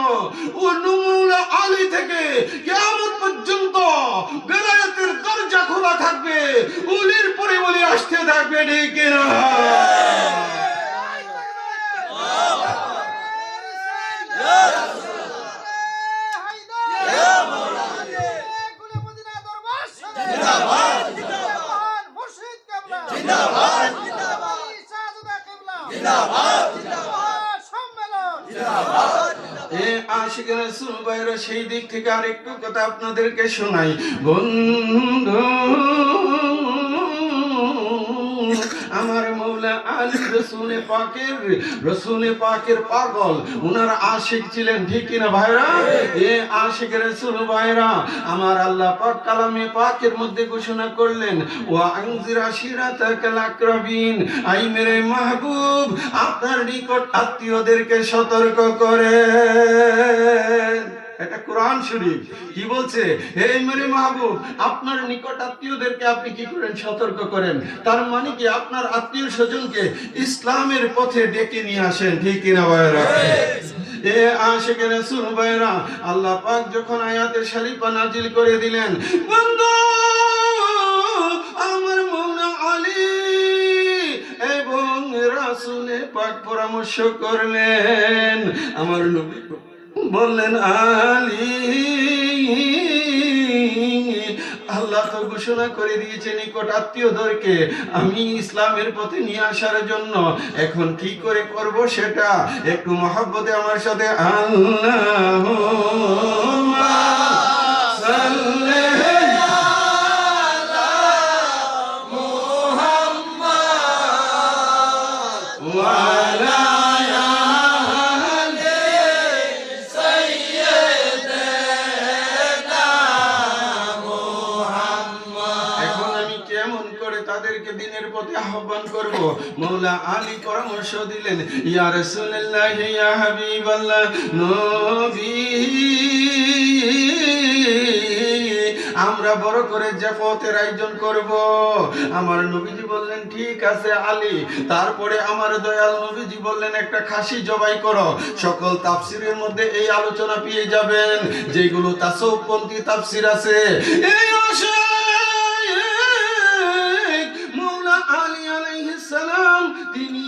ও মৌলা আলী থেকে কিয়ামত পর্যন্ত বিলায়াতের দরজা খোলা থাকবে, উলির পরে বলি আসতে থাকবে। ঠিক কিনা? সেই দিক থেকে আরেকটু কথা আপনাদেরকে শোনাই। বন্ধু, আমার মৌলা আলী রসুলে পাকের পাগল, উনার আশিক ছিলেন। ঠিক কিনা ভাইরা? এ আশিক রাসূল ভাইরা, আমার আল্লাহ পাক কালামে পাকের মধ্যে ঘোষণা করলেন, ওয়া আনজির আশিরাতাকাল আকরাবিন, আই মেরে মাহবুব আপনার নিকট আত্মীয়দেরকে সতর্ক করেন। এটা কোরআন শরীফ। কি বলছে? হে মেরে মাহবুব আপনার নিকট আত্মীয়দেরকে আপনি কি করেন? সতর্ক করেন। তার মানে কি আপনার আত্মীয় স্বজনকে ইসলামের পথে ডেকে নিয়ে আসেন। ঠিক কিনা ভাইরা? এ আশিক রাসূল ভাইরা, আল্লাহ পাক যখন আয়াতে শরীফা নাজিল করে দিলেন, বন্ধু আমার মৌলা আলী এবং রাসূলে পাক পরামর্শ করলেন। আমার নবী বললেন, আলী আল্লাহ তো ঘোষণা করে দিয়েছে নিকট আত্মীয়দেরকে আমি ইসলামের পথে নিয়ে আসার জন্য। এখন কি করে করব সেটা একটু মহব্বতে আমার সাথে আল্লাহুম্মা সাল্লি আলা মুহাম্মাদ ওয়া আলা দিনের পথে আহ্বান করব। মৌলা আলী পরামর্শ দিলেন, ইয়া রাসূলুল্লাহ ইয়া হাবিবাল্লাহ, নবী আমরা বড় করে জাফতের আয়োজন করব। আমার নবীজি বললেন, ঠিক আছে আলী। তারপরে আমার দয়াল নবীজি বললেন, একটা খাসি জবাই করো। সকল তাফসিরের মধ্যে এই আলোচনা পেয়ে যাবেন, যেগুলো তাসাউফপন্থী তাফসির আছে। এই তিনি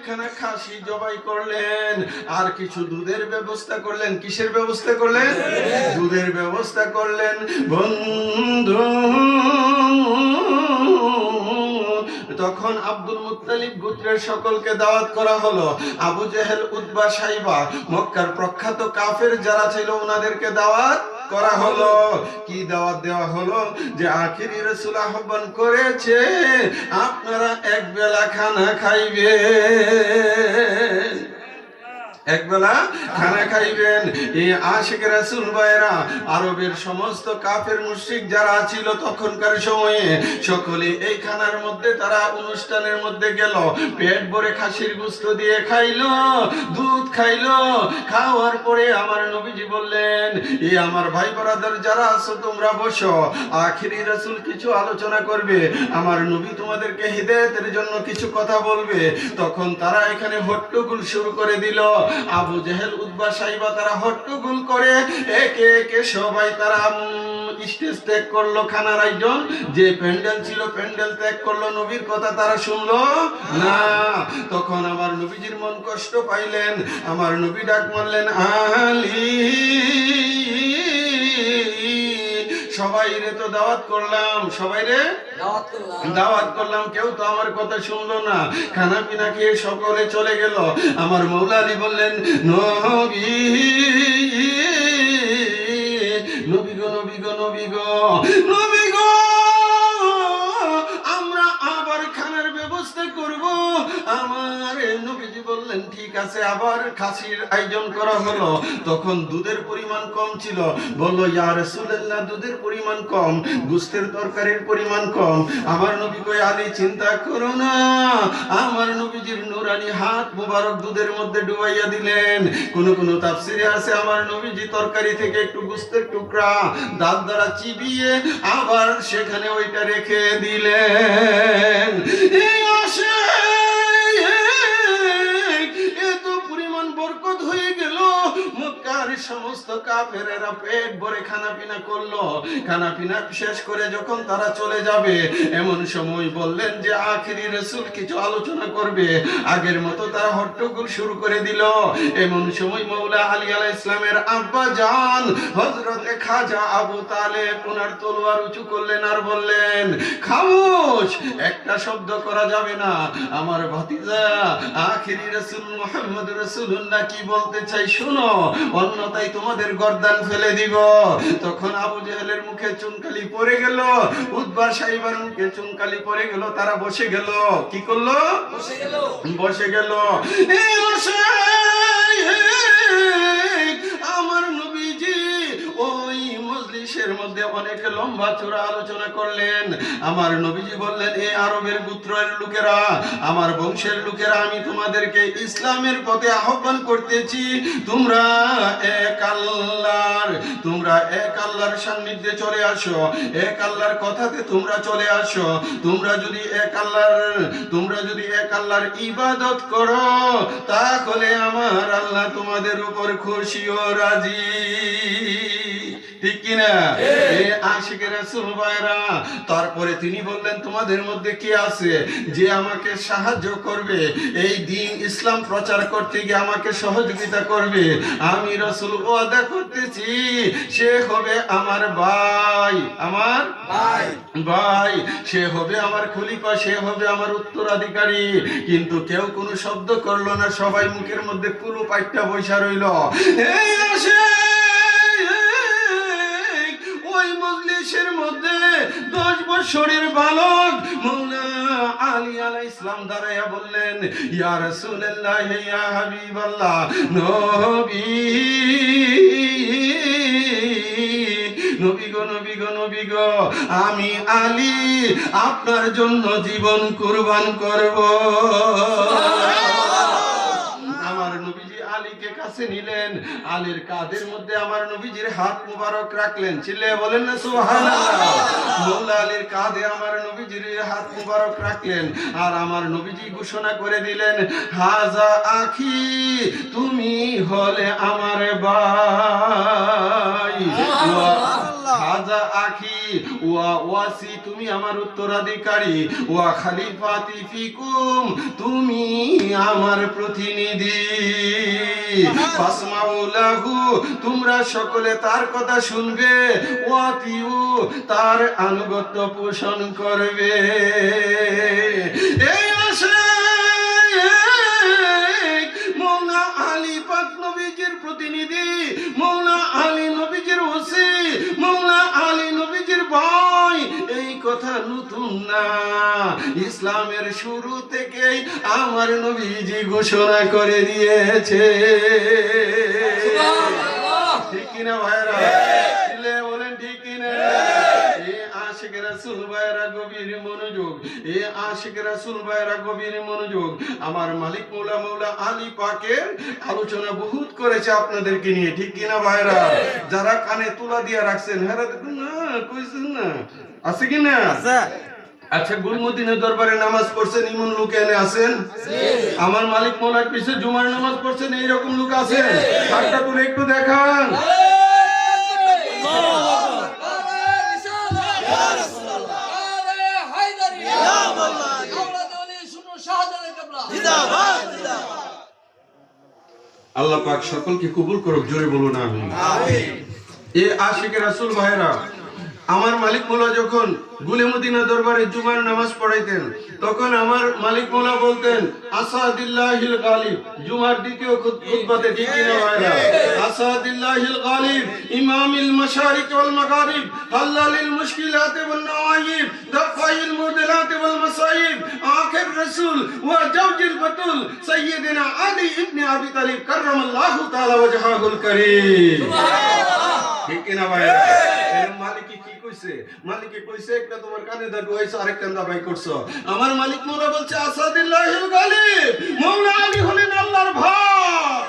একখানা খাসি জবাই করলেন, আর কিছু দুধের ব্যবস্থা করলেন। কিসের ব্যবস্থা করলেন? দুধের ব্যবস্থা করলেন। বন্ধু, তখন আব্দুল মুত্তালিব গোত্রের সকলকে দাওয়াত করা হলো। আবু জেহেল, উতবা, সাইবা, মক্কার প্রখ্যাত কাফের যারা ছিল ওনাদেরকে দাওয়াত করা হলো। কি দাওয়াত দেওয়া হলো? যে আখিরি রাসূল আহ্বান করেছে আপনারা এক বেলা খানা খাইবেন, একবেলা খানা খাইবেন। এই আশিক রাসূল ভাইরা, আরবের সমস্ত কাফের মুশরিক যারা ছিল তখনকার সময়ে, সকলে এই খানার মধ্যে তারা অনুষ্ঠানের মধ্যে গেল, পেট ভরে খাসির গোশত দিয়ে খাইলো, দুধ খাইলো। খাওয়ার পরে আমার নবীজি বললেন, এই আমার ভাই ব্রাদার যারা আছো তোমরা বসো, আখিরি রাসূল কিছু আলোচনা করবে, আমার নবী তোমাদেরকে হিদায়াতের জন্য কিছু কথা বলবে। তখন তারা এখানে হট্টগোল শুরু করে দিল। আবু জেহেল, উতবা, সাইবা তারা হট্টগোল করে একে একে সবাই তারা স্টেজ ত্যাগ করলো। খানার আয়োজন যে প্যান্ডেল ছিল প্যান্ডেল ত্যাগ করলো, নবীর কথা তারা শুনলো না। তখন আমার নবীজির মন কষ্ট পাইলেন, আমার নবী ডাক মারলেন, আলী, সবাই রে তো দাওয়াত করলাম, সবাই রে দাওয়াত করলাম, কেউ তো আমার কথা শুনলো না। খানা পিনা খেয়ে সকলে চলে গেল। আমার মৌলা আলী বললেন, নবী, নবী গো, নবী গো, নবী গো, নবী গো, আমরা আবার খানার ব্যবস্থা করব। আমার নবীজি বললেন, ঠিক আছে। আবার খাসির আয়োজন করা হলো। তখন দুধের পরিমাণ কম ছিল। বলল, ইয়া রাসূলুল্লাহ, দুধের পরিমাণ কম, গোশতের তরকারির পরিমাণ কম। আমার নবী কই, আলী চিন্তা করো না। আমার নবীজির নুরানি হাত মুবারক দুধের মধ্যে ডুবাইয়া দিলেন। কোন কোন তাফসিরে আছে আমার নবীজি তরকারি থেকে একটু গোশতের টুকরা দাঁত দ্বারা চিবিয়ে আবার সেখানে ওইটা রেখে দিলেন। এই আসে এত পরিমাণ বরকত হয়ে গেল, মক্কার সমস্ত কাফেরেরা পেট ভরে খানা পিনা করলো। খানা পিনা শেষ করে যখন তারা চলে যাবে, এমন সময় বললেন যে আখিরি রাসূল কিছু আলোচনা করবে। আগের মতো তারা হট্টগোল শুরু করে দিল। এমন সময় মৌলা আলী আলাইহিস সালামের আব্বা জান হযরতে খাজা আবু তালেব ওনার তলোয়ার উঁচু করলেন আর বললেন, খামোশ, একটা শব্দ করা যাবে না। আমার ভাতিজা আখিরি রাসূল মুহাম্মদ রাসূলুল্লাহ কি বলতে চাই শোনো, অন্যথায় তোমাদের গর্দান ফেলে দিব। তখন আবু জেহেলের মুখে চুনকালি পড়ে গেল, উতবা, সাইবার মুখে চুনকালি পড়ে গেল। তারা বসে গেল। কি করলো? বসে গেল। এই বসে আমার নবীজি ওই মজলিসের মধ্যে অনেক লম্বা চূড়া আলোচনা করলেন। আমার নবীজি বললেন, এই আরবের গোত্রের লোকেরা, আমার বংশের লোকেরা, আমি তোমাদেরকে ইসলামের পথে আহ্বান করতেছি। তোমরা এক আল্লাহর সান্নিধ্যে চলে আসো, এক আল্লাহর কথাতে তোমরা চলে আসো। তোমরা যদি এক আল্লাহর ইবাদত করো, তাহলে আমার আল্লাহ তোমাদের উপর খুশি ও রাজি। ঠিক কিনা? আশিক রাসূল ভাইরা, তারপরে তিনি বললেন, তোমাদের মধ্যে কে আছে যে আমাকে সাহায্য করবে, এই দ্বীন ইসলাম প্রচার করতে গিয়ে আমাকে সহযোগিতা করবে? আমি রাসূল ওয়াদা করতেছি, সে হবে আমার ভাই, আমার ভাই, সে হবে আমার খলিফা, সে হবে আমার উত্তরাধিকারী। কিন্তু কেউ কোনো শব্দ করলো না, সবাই মুখের মধ্যে কুলু পাইটা বৈশা রইল। এই আসে ওই মজলিসের মধ্যে 10 বছরের বালক মৌলা আলী আলাইহিস সালাম দাঁড়াইয়া বললেন, ইয়া রাসূলুল্লাহ, ইয়া হাবিবাল্লাহ, নবী, নবী গো, নবী গো, নবী গো, আমি আলী আপনার জন্য জীবন কুরবান করব। আমার নবীজি আলীকে কাছে নিলেন, আলীর কাঁধের মধ্যে আমার নবীজির হাত মুবারক রাখলেন। চিল্লায়ে বলেন না সুবহানাল্লাহ। মৌলা আলীর কাঁধে আমার নবীজির হাত মুবারক রাখলেন, আর আমার নবীজি ঘোষণা করে দিলেন, হাজা আখি, তুমি হলে আমার ভাই, হাজা আখি ওয়া ওয়াসি, তুমি আমার উত্তরাধিকারী, ওয়া খালিফাতি ফিকুম, তুমি আমার প্রতিনিধি। ফাসমাউ লাহু, তোমরা সকলে তার কথা শুনবে, ওয়াতিউ, তার আনুগত্য পোষণ করবে। এই আসে মৌলা আলী পাক নবীজির প্রতিনিধি, মৌলা আলী নবীজির ওসি, মৌলা আলী নবীজির ভাই। এই কথা নতুন না, ইসলামের শুরু থেকেই আমার নবীজি ঘোষণা করে দিয়েছে। ঠিক কিনা ভাইরা? দিলে বলেন ঠিক কিনা? এ আশিক রাসূল ভাইরা গভীর মনোযোগ, এ আশিক রাসূল ভাইরা গভীর মনোযোগ। আমার মালিক মৌলা আলী পাকের আলোচনা বহুত করেছে আপনাদেরকে নিয়ে, ঠিক কিনা ভাইরা? যারা কানে তুলা দিয়ে রাখছেন, হ্যাঁ দেখুন না, কইছেন না, আছে কিনা? আচ্ছা, গুলমদিনের দরবারে নামাজ পড়ছেন এমন লোক এনে আছেন? আমার মালিক মৌলার পিছে জুমার নামাজ পড়ছেন এইরকম লোক আছেন? হাতটা তুলে একটু দেখান। আল্লাহ পাক সকলকে কবুল করুক, জোরে বলুন আমিন। এ আশিক রাসূল ভাইরা, আমার মালিক মৌলা যখন গুলিমদিনা দরবারে জুমার নামাজ পড়াইতেন, তখন আমার মালিক মৌলা বলতেন আসাদিল্লাহিল গালিব। জুমার দ্বিতীয় খুতবাতে, ঠিক কিনা ভাইরা? আসাদিল্লাহিল গালিব, ইমামিল মাশারিক ওয়াল মাগারিব, হাল্লালিল মুশকিলাত ওয়ান নওয়াইব, দাফাইল মুদলাত ওয়াল মাসাইব, আখির রাসূল ওয়া জাওজিল বাতুল সাইয়্যিদিনা আলী ইবনে আবি তালিব কাররামাল্লাহু তাআলা ওয়াজহাহুল কারীম। সুবহানাল্লাহ। ঠিক কিনা ভাইরা? মালিক কি কইছে? মালিক কইছে একটা তোমার কানে দা ঢুকাইছো, আরেকটা দাবাই করছো। আমার মালিক মৌলা বলছে আসাদুল্লাহিল গালিব, মৌলা আলী হলেন আল্লাহর ভাই,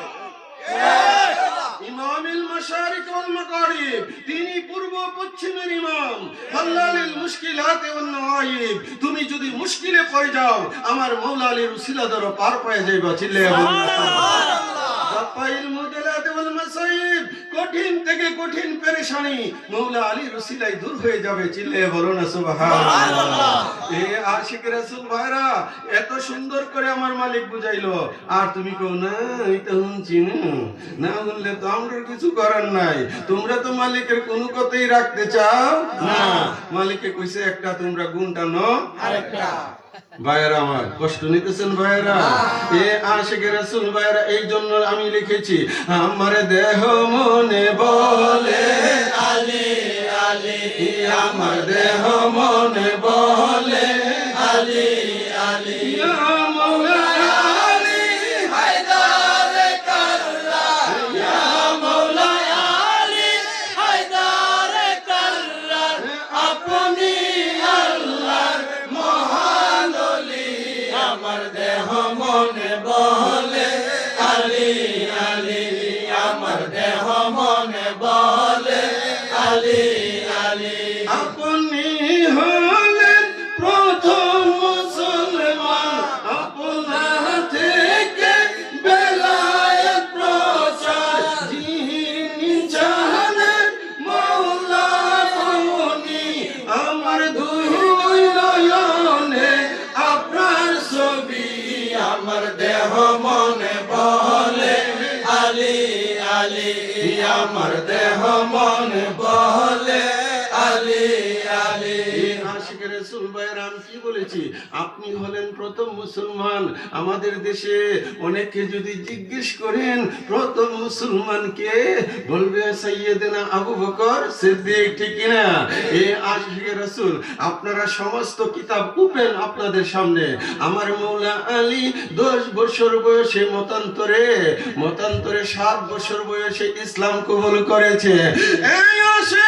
ইমামিল মাশারিক ওয়াল মাগারিব, তিনি পূর্ব পশ্চিমের ইমাম, হাল্লালিল মুশকিলাত ওয়ান নওয়াইব, তুমি যদি মুশকিলে পড়ে যাও আমার মৌলা আলীর উসিলা দ্বারা পার পেয়ে যাইবা। চিল্লায়া বলুন সুবহানাল্লাহ। দাফাইল মুদলাত ওয়াল মাসাইব, কঠিন থেকে কঠিন পেরেশানি মৌলা আলীর উসিলায় দূর হয়ে যাবে। চিল্লায়া বলুন সুবহানাল্লাহ। এ আশিক রাসূল ভাইরা, এত সুন্দর করে আমার মালিক বুঝাইলো, আর তুমি কও না এটা শুনছি না, বললে তো আমরা কিছু করার নাই, তোমরা তো মালিকের কোনো কথাই রাখতে চাও না। মালিকে কইছে একটা, তোমরা গুণটা ন আরেকটা। ভাইরা আমার কষ্ট নিতেছেন ভাইরা? এ আশিক রাসূল ভাইরা, এই জন্য আমি লিখেছি আমার দেহ মনে বলে আলী আলী, আমার দেহ মনে বলে আলী আলী, মৌলা আলী হায়দার কাররার, ইয়া মৌলা আলী হায়দার কাররার, আপনি আল্লাহর মহান ওলি, আমার দেহ মনে বলে আলী আলী, আমার দেহ মনে বলে আলী আলী। আপনি হলেন প্রথম মুসলমান, আপনার থেকে বেলায়েত প্রচার, যিনি জানেন মৌলা আপনি, আমার দুই নয়নে আপনার ছবি, আমার দেহ মনে বলে আলী আলী, আমার দেহ মনে বলে আলী আলী। আশিক রাসূল ভাইরা, আমি কি বলেছি? আপনি হলেন প্রথম মুসলমান। আমাদের দেশে অনেকে যদি জিজ্ঞেস করেন প্রথম মুসলমান কে, বলবে সাইয়্যিদনা আবু বকর সিদ্দিক, ঠিক কিনা? এই আশিক রাসূল, আপনারা সমস্ত কিতাব ওপেন আপনাদের সামনে। আমার মৌলা আলী 10 বছর বয়সে মতান্তরে 7 বছর বয়সে ইসলাম কবুল করেছে। এই আসে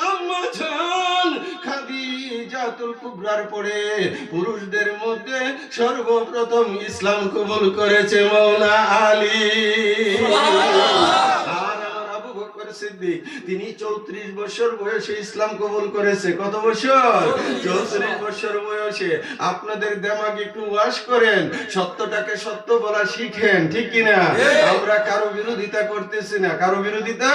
আম্মা জান খাদিজাতুল কুবরার পরে পুরুষদের মধ্যে সর্বপ্রথম ইসলাম কবুল করেছে মৌলা আলী। আর আমার আবু বকর বকর সিদ্দিক, তিনি 34 বছর বয়সে ইসলাম কবুল করেছে। কত বছর? 34 বছর বয়সে। আপনাদের দেমাগ একটু ওয়াশ করেন, সত্যটাকে সত্য বলা শিখেন, ঠিক কিনা? আমরা কারো বিরোধিতা করতেছি না, কারো বিরোধিতা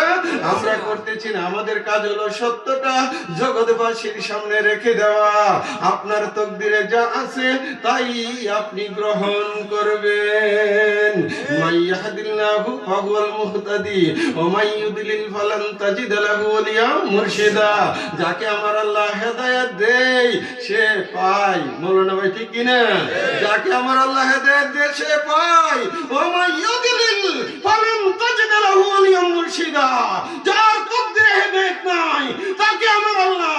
আমরা করতেছি না। আমাদের কাজ হলো সত্যটা জগৎবাসীর সামনে রেখে দেওয়া। আপনার তকদিরে যা আছে তাই আপনি গ্রহণ করবেন। মাইয়াহদিল্লাহু ফাহুয়াল মুহতাদি ওয়া মাইয়ুদলিল ফালান তাজিদ লাহু ওয়ালিয়া মুরশিদা। যাকে আমার আল্লাহ হেদায়েত দেয় সে পায়। মাওলানা ভাই ঠিক কি না? যাকে আমার আল্লাহ হেদায়েত দেয় সে পায়। ওয়া মাইয়ুদলিল ফালান তাজিদ লাহু ওয়ালিয়া মুরশিদা। যার তকদিরে হেদায়েত নাই তাকে আমার আল্লাহ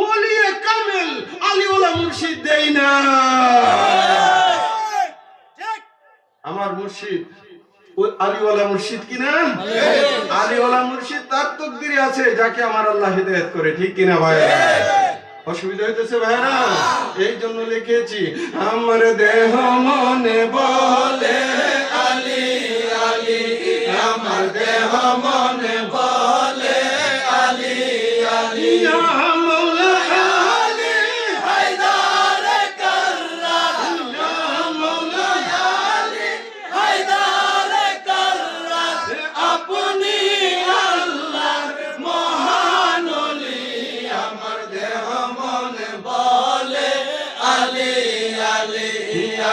ওলিয়ে কামেল আলিওয়ালা মুর্শিদ দেয় না। আমার মুর্শিদ আলিওয়ালা মুর্শিদ কিনা? আলিওয়ালা মুর্শিদ তার তকদিরে আছে যাকে আমার আল্লাহ হিদায়াত করে, ঠিক কিনা ভাইরা? অসুবিধা হইতেছে ভাইরা? এই জন্য লিখেছি, আমার দেহ মনে বলে আলী আলী, আমার দেহ মনে বলে আলী আলী।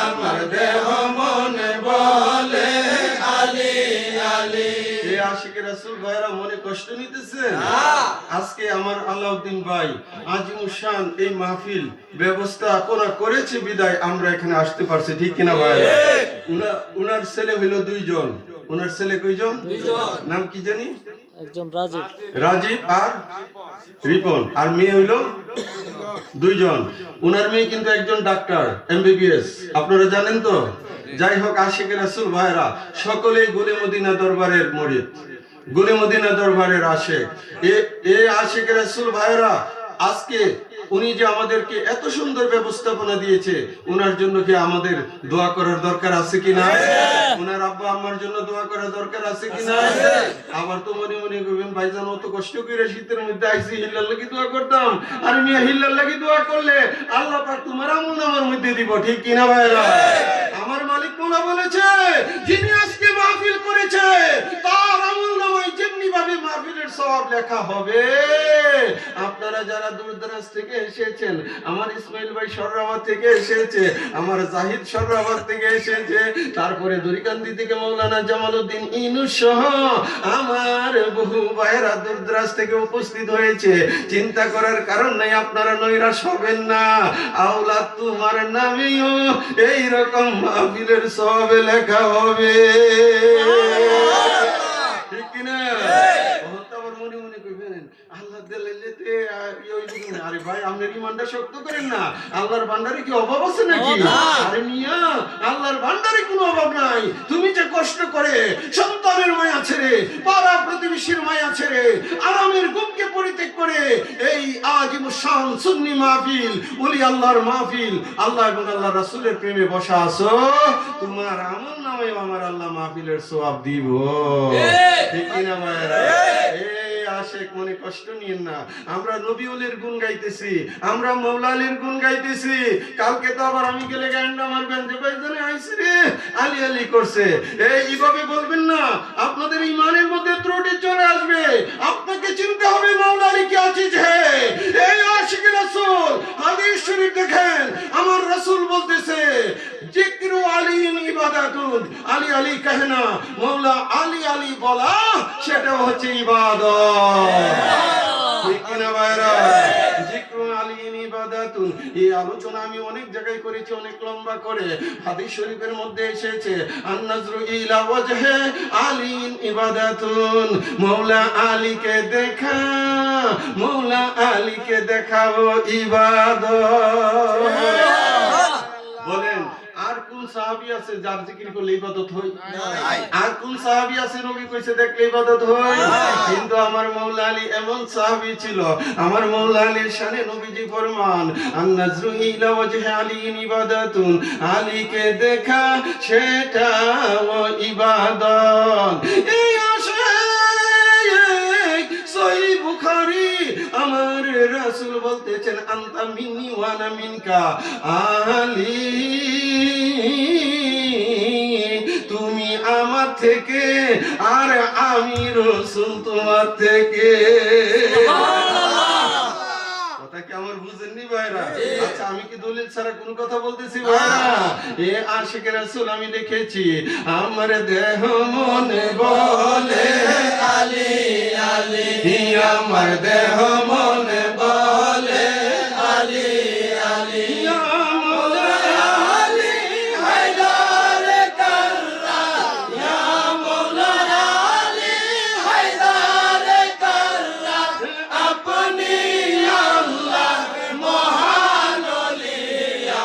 আমার দেহ মনে বলে আলী আলী। এই আশিক রাসূল ভাইরা মনে কষ্ট নিতেছে? আজকে আমার আলাউদ্দিন ভাই আজিমুল শান এই মাহফিল ব্যবস্থাপনা করেছে বিদায় আমরা এখানে আসতে পারছি, ঠিক কিনা ভাই? উনার ছেলে হইলো 2 জন। উনার ছেলে কয়জন? 2 জন। নাম কি জানি? একজন রাজীব, রাজীব আর রিপন। আর মেয়ে হইলো 2 জন। উনার মেয়ে কিন্তু একজন ডাক্তার, এমবিবিএস, আপনারা জানেন তো? যাই হোক, আশিক রাসূল ভাইরা সকলেই গুলে মদিনা দরবারের মুরিদ, গুলে মদিনা দরবারের আশিক। এই আশিক রাসূল ভাইরা আজকে উনি যে আমাদেরকে এত সুন্দর ব্যবস্থাপনা দিয়েছে, উনার জন্য কি আমাদের দোয়া করার দরকার আছে কিনা? উনার আব্বা আম্মার জন্য দোয়া করার দরকার আছে কিনা? আবার তো মনে মনে করবেন, ভাইজান অত কষ্ট করে শীতের মধ্যে আইসি, হিল্লার লাগি দোয়া করতাম। আর মিয়া হিল্লার লাগি দোয়া করলে আল্লাহ পাক তোমার আমলনামার মধ্যে দিব, ঠিক কিনা ভাইরা? আমার মালিক মোলা বলেছে, যিনি আজকে মাহফিল করেছে তার আমলনামায় যেমনি ভাবে মাহফিলের সওয়াব লেখা হবে। আপনারা যারা দূর দরাজ থেকে এসেছেন, আমার ইসমাইল ভাই সররাবাদ থেকে এসেছে, আমার জাহিদ সররাবাদ থেকে এসেছে, তারপরে দরিকান্দি থেকে মাওলানা জামালউদ্দিন ইনুস সহ আমার বহু ভাইরা দূর দরাজ থেকে উপস্থিত হয়েছে। চিন্তা করার কারণ নাই, আপনারা নৈরাশ হবেন না। আওলাদ তোমার নামেও এই রকম মাহফিলের সওয়াব লেখা হবে, ঠিক কিনা? মনে মনে করবেন আল্লাহ দিলেতে আরে ভাই, আপনার ইমানটা শক্ত করেন না। আল্লাহর ভান্ডারে কি অভাব আছে নাকি? আরে মিয়া, আল্লাহর ভান্ডারে কোনো অভাব নাই। তুমি যে কষ্ট করে সন্তানের মায়া ছেড়ে, পাড়া প্রতিবেশীর মায়া ছেড়ে, আরামের ঘুমকে পরিত্যাগ করে এই আজিমুল শান সুন্নি মাহফিল, ওলি আল্লাহর মাহফিল, আল্লাহ এবং আল্লাহর রাসূলের প্রেমে বসা আছো, তোমার আমল নামে আমার আল্লাহ মাহফিলের সওয়াব দিব, ঠিক কিনা ভাইরা? আশিক মনে কষ্ট নিয়েন না। আমরা নবী ওলির গুণ গাইতেছি, আমরা মওলা আলীর গুণ গাইতেছি। কালকে তো আবার আমি গেলে গান্ডা মারবেন যে ভাইজানে আইছে রে আলী আলী করছে। এইভাবে বলবেন না, আপনাদের ঈমানের মধ্যে ত্রুটি চলে আসবে। আপনাকে চিনতে হবে মওলা আলী কে আছে। যে এই আশিক রাসূল হাদিস শরীফ দেখেন, আমার রাসূল বলতেছে জিকরু আলী ইবাদাতুন। আলী আলী কহে না, মওলা আলী আলী বলা সেটা হচ্ছে ইবাদত, ঠিক কিনা ভাইরা? জিকরু আলী ইবাদাতুন। এই আলোচনা আমি অনেক জায়গায় করেছি, অনেক লম্বা করে। হাদিস শরীফের মধ্যে এসেছে আন-নাজরু ইলা ওয়াজহি আলী ইবাদাতুন। মওলা আলীকে দেখা, মওলা আলীকে দেখাবো ইবাদত। বলেন, আর কোন সাহাবী আছে যার জিকির করলে ইবাদত হয়? আর কোন সাহাবী আছে নবী কইছে দেখলে ইবাদত হয়? কিন্তু আমার মওলা আলী এমন সাহাবী ছিল, আমার মওলা আলীর শানে নবীজি ফরমান আন-নাজরু ইলা ওয়াজহি আলী ইবাদাতুন। আলীকে দেখা সেটা ইবাদত। এই আশে রাসূল বলতেছেন আনতা মিন্নি ওয়া আনা মিনকা আলী, তুমি আমার থেকে আর আমি রাসূল তোমার থেকে। কথা কি আমার বুঝেননি ভাইরা? আচ্ছা আমি কি দলিল ছাড়া কোন কথা বলতেছি ভাইরা? এ আশিক রাসূল আমি লিখেছি, আমার দেহ মনে বলে আলী আলী, আমার দেহ মনে বলে আলী আলী, ইয়া মৌলা আলী হায়দার কাররার, ইয়া মৌলা আলী হায়দার কাররার, আপনি আল্লাহ মহান ওলি,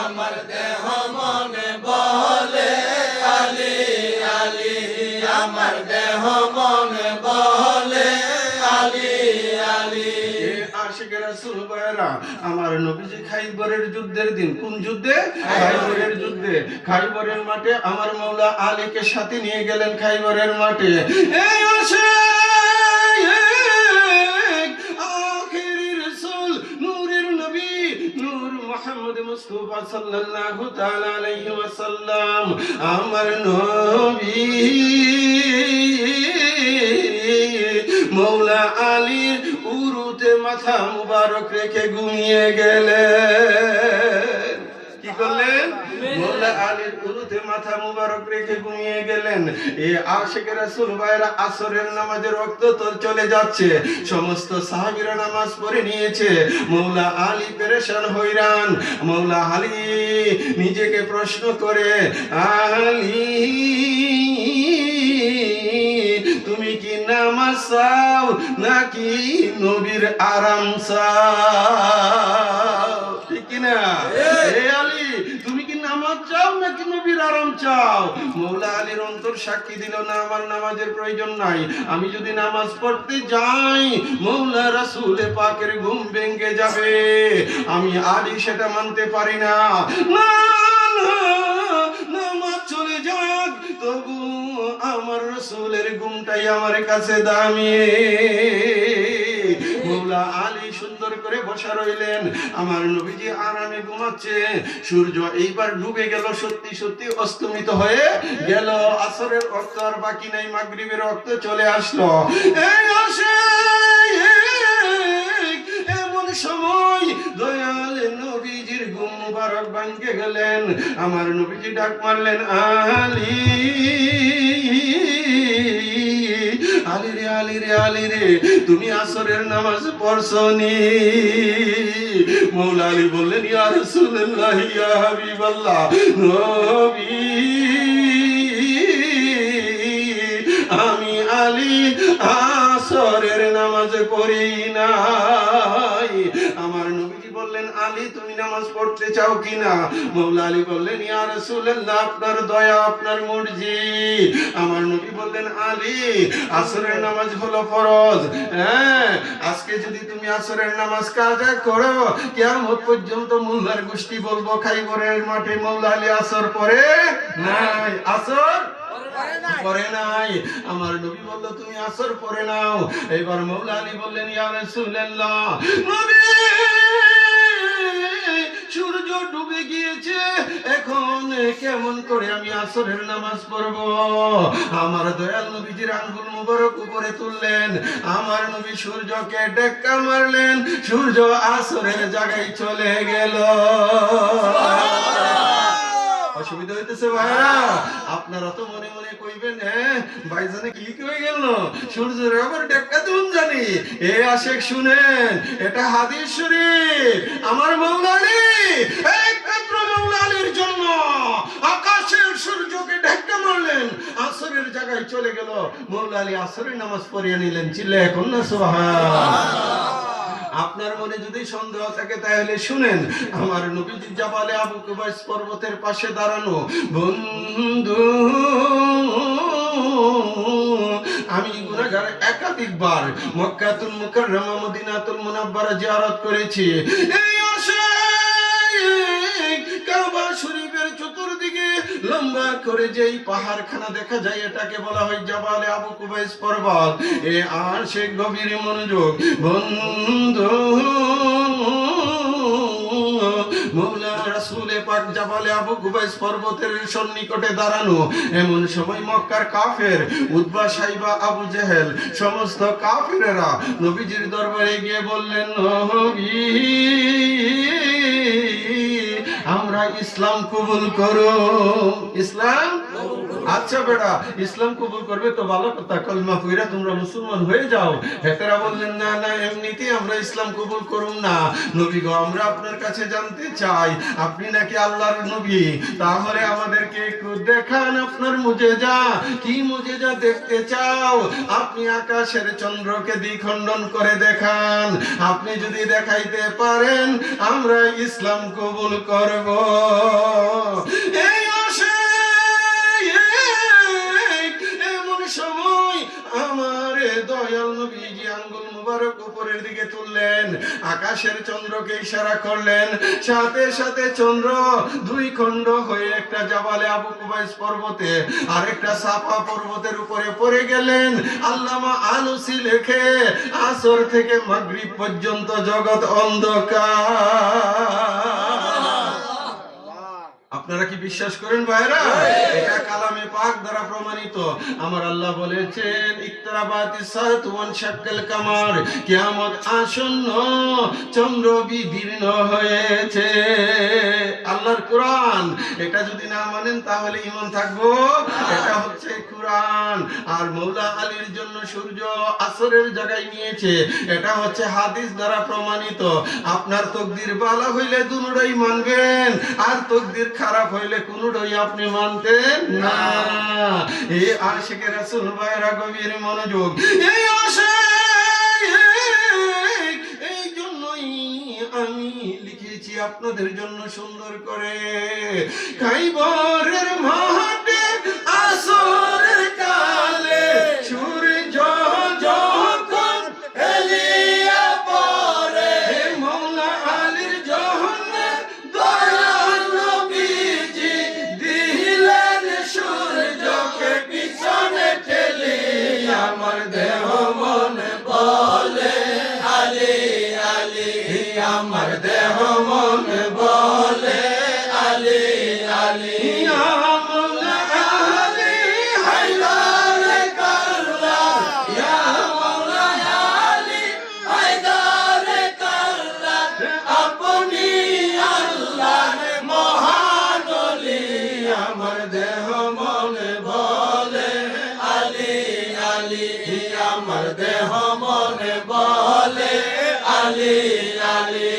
আমার দেহ মনে বলে আলী আলী, আমার দেহ মনে বলে আলী আলী। এ আশিক রাসূল ভাইরা, আমার নবীজি খাইবরের যুদ্ধের দিন, কোন যুদ্ধে? খাইবরের যুদ্ধে। খাইবরের মাঠে আমার মৌলা আলীকে সাথে নিয়ে গেলেন খাইবরের মাঠে। এই আখিরি রাসূল, নূরের নবী, নূর মুহাম্মদ মুস্তাফা সাল্লাল্লাহু তাআলা আলাইহি ওয়াসাল্লাম, আমার নবী মৌলা আলীর উরুতে মাথা মুবারক রেখে ঘুমিয়ে গেলেন। কি করলেন? মৌলা আলীর উরুতে মাথা মুবারক রেখে ঘুমিয়ে গেলেন। এই আশিক রাসূল ভাইরা, আসরের নামাজের ওয়াক্ত তো চলে যাচ্ছে, সমস্ত সাহাবীরা নামাজ পড়ে নিয়েছে, মৌলা আলী পেরেশান হয়রান। মৌলা আলী নিজেকে প্রশ্ন করে, আলী তুমি কি নামাজ চাও নাকি নবীর আরাম চাও? ঠিক কিনা? এ আলী তুমি কি নামাজ চাও নাকি নবীর আরাম চাও? মৌলা আলীর অন্তর সাক্ষী দিল না, আমার নামাজের প্রয়োজন নাই, আমি যদি নামাজ পড়তে যাই মৌলা রাসূলে পাকের ঘুম ভেঙে যাবে, আমি আলী সেটা মানতে পারি না। না না, নামাজ চলে যাক, তবু আমার রাসূলের ঘুমটাই আমার কাছে দামি। মৌলা আলী সুন্দর করে বসা রইলেন, আমার নবীজি আরামে ঘুমাচ্ছে। সূর্য এইবার ডুবে গেল, সত্যি সত্যি অস্তমিত হয়ে গেল। আসরের ওয়াক্ত আর বাকি নাই, মাগরিবের ওয়াক্ত চলে আসলো। এই আসে এমন সময় দয়াল নবীজির ঘুম মুবারক ভাঙে গেলেন। আমার নবীজি ডাক মারলেন, আলী আলী রে, আলী রে, আলী রে, তুমি আসরের নামাজ পড়ছনি? মৌলা আলী বললেন, ইয়া রাসূলুল্লাহ, ইয়া হাবিবাল্লাহ, নবী আমি আলী আসরের নামাজ পড়ি নাই। আমার নবীজি বললেন, আলী তুমি নামাজ পড়তে চাও কিনা? মৌলা আলী বললেন, ইয়া রাসূলুল্লাহ, আপনার দয়া, আপনার মর্জি। আমার নবী বললেন, আলী আসরের নামাজ হলো ফরজ, হ্যাঁ, আজকে যদি তুমি আসরের নামাজ কাজা করো, কিয়ামত পর্যন্ত মোল্লার গোষ্ঠী বলবো খাইবরের মাঠে মৌলা আলী আসর পড়ে নাই, আসর পড়ে নাই। আমার নবী বলল, তুমি আসর পড়ে নাও। এবার মৌলা আলী বললেন, ইয়া রাসূলুল্লাহ, নবী সূর্য ডুবে গিয়েছে, এখন কেমন করে আমি আসরের নামাজ পড়ব? আমার দয়াল নবীজির আঙ্গুল মুবারক উপরে তুললেন, আমার নবী সূর্যকে ধাক্কা মারলেন, সূর্য আসরের জায়গায় চলে গেল। অসুবিধা হইতেছে ভাইরা? আপনারা তো মনে মনে কইবেন, হ্যাঁ ভাইজানে ক্লিক হয়ে গেল, সূর্যের আবার ধাক্কা দিন জানি। এ আশিক শুনেন, এটা হাদিস শরীফ। আমার মৌলা আলী একমাত্র মৌলা আলীর জন্য আকাশের সূর্যকে ধাক্কা মারলেন, আসরের জায়গায় চলে গেল। মৌলা আলী আসরের নামাজ পড়িয়ে নিলেন। চিল্লা এখন না সুবহান। আপনার মনে যদি সন্দেহ থাকে তাহলে শুনেন, আমার নবীজি জাবালে আবু কুবাইস পর্বতের পাশে দাঁড়ানো, বন্ধু আমি গুনাহগার একাধিকবার মক্কাতুল মুকাররমা মদিনাতুল মুনাওয়ারা জিয়ারত করেছি। এই আশিক কাবা শরীফের চতুর্দিকে লম্বা করে যেই পাহাড়খানা দেখা যায় এটাকে বলা হয় জাবালে আবু কুবাইস পর্বত। এ আর সে গভীর মনোযোগ বন্ধু, মৌলা রাসূলে পাক জাবালে আবু কুবাইস পর্বতের সন্নিকটে দাঁড়ানো। এমন সময় মক্কার কাফের উতবা, সাইবা, আবু জেহেল সমস্ত কাফেরেরা নবীজির দরবারে গিয়ে বললেন, নবী আমরা ইসলাম কবুল করো। ইসলাম? আচ্ছা বেটা, ইসলাম কবুল করবে তো ভালো কথা, কলমা পড়া তোমরা মুসলমান হয়ে যাও। হেতেরা বললেন, না না, এমনিতেই আমরা ইসলাম কবুল করুম না। নবী গো, আমরা আপনার কাছে জানতে চাই আপনি নাকি আল্লাহর নবী, তাহলে আমাদেরকে একটু দেখান আপনার মুজেজা। কি মুজেজা দেখতে চাও? আপনি আকাশের চন্দ্রকে দ্বিখণ্ডন করে দেখান। আপনি যদি দেখাইতে পারেন আমরা ইসলাম কবুল করব। এই এমন সময় আমার দয়াল নবীজি আঙ্গুল মুবারক উপরের দিকে তুললেন, আকাশের চন্দ্রকে ইশারা করলেন, সাথে সাথে চন্দ্র দুই খণ্ড হয়ে একটা জাবালে আবু কুবাইস পর্বতে আর একটা সাফা পর্বতের উপরে পড়ে গেলেন। আল্লামা আলুসি লেখে, আসর থেকে মাগরিব পর্যন্ত জগৎ অন্ধকার। আপনারা কি বিশ্বাস করেন ভাইরা? এটা কালামে পাক দ্বারা প্রমাণিত। আমার আল্লাহ বলেছেন, ইকতারাবাতিস সাআতু ওয়ানশাক্কাল কামার, কিয়ামত আসন্ন, চন্দ্র বিদীর্ণ হয়েছে। আল্লাহর কোরআন, এটা যদি না মানেন তাহলে ঈমান থাকবো? এটা হচ্ছে কোরআন। আর মৌলা আলীর জন্য সূর্য আসরের জায়গায় নিয়েছে, এটা হচ্ছে হাদিস দ্বারা প্রমাণিত। আপনার তকদির ভালো হইলে দুটোই মানবেন, আর তকদির খারাপ হইলে কোনটাই আপনি মানতেন না। এই আশিকে রাসূল ভাইরা গভীর মনোযোগ। এই আশিক, এই জন্যই আমি লিখেছি আপনাদের জন্য সুন্দর করে, খাইবরের মাঠে আসরের কালে সূর্য যখন হেলিয়া পড়ে, মৌলা আলীর জন্য দয়াল নবীজি দিলেন সূর্যকে পিছনে ঠেলে। আমার দেহ মন বলে আলী আলী, আমার দেহ মন বলে আলী আলী। মৌলা আলী হায়দার কাল্লা, ইয়া মৌলা আলী হায়দার কাল্লা, আপনি আল্লাহর মহান ওলি। আমার দেহ মন বলে আলী আলী, আমার দেহ মন বলে আলী আলী।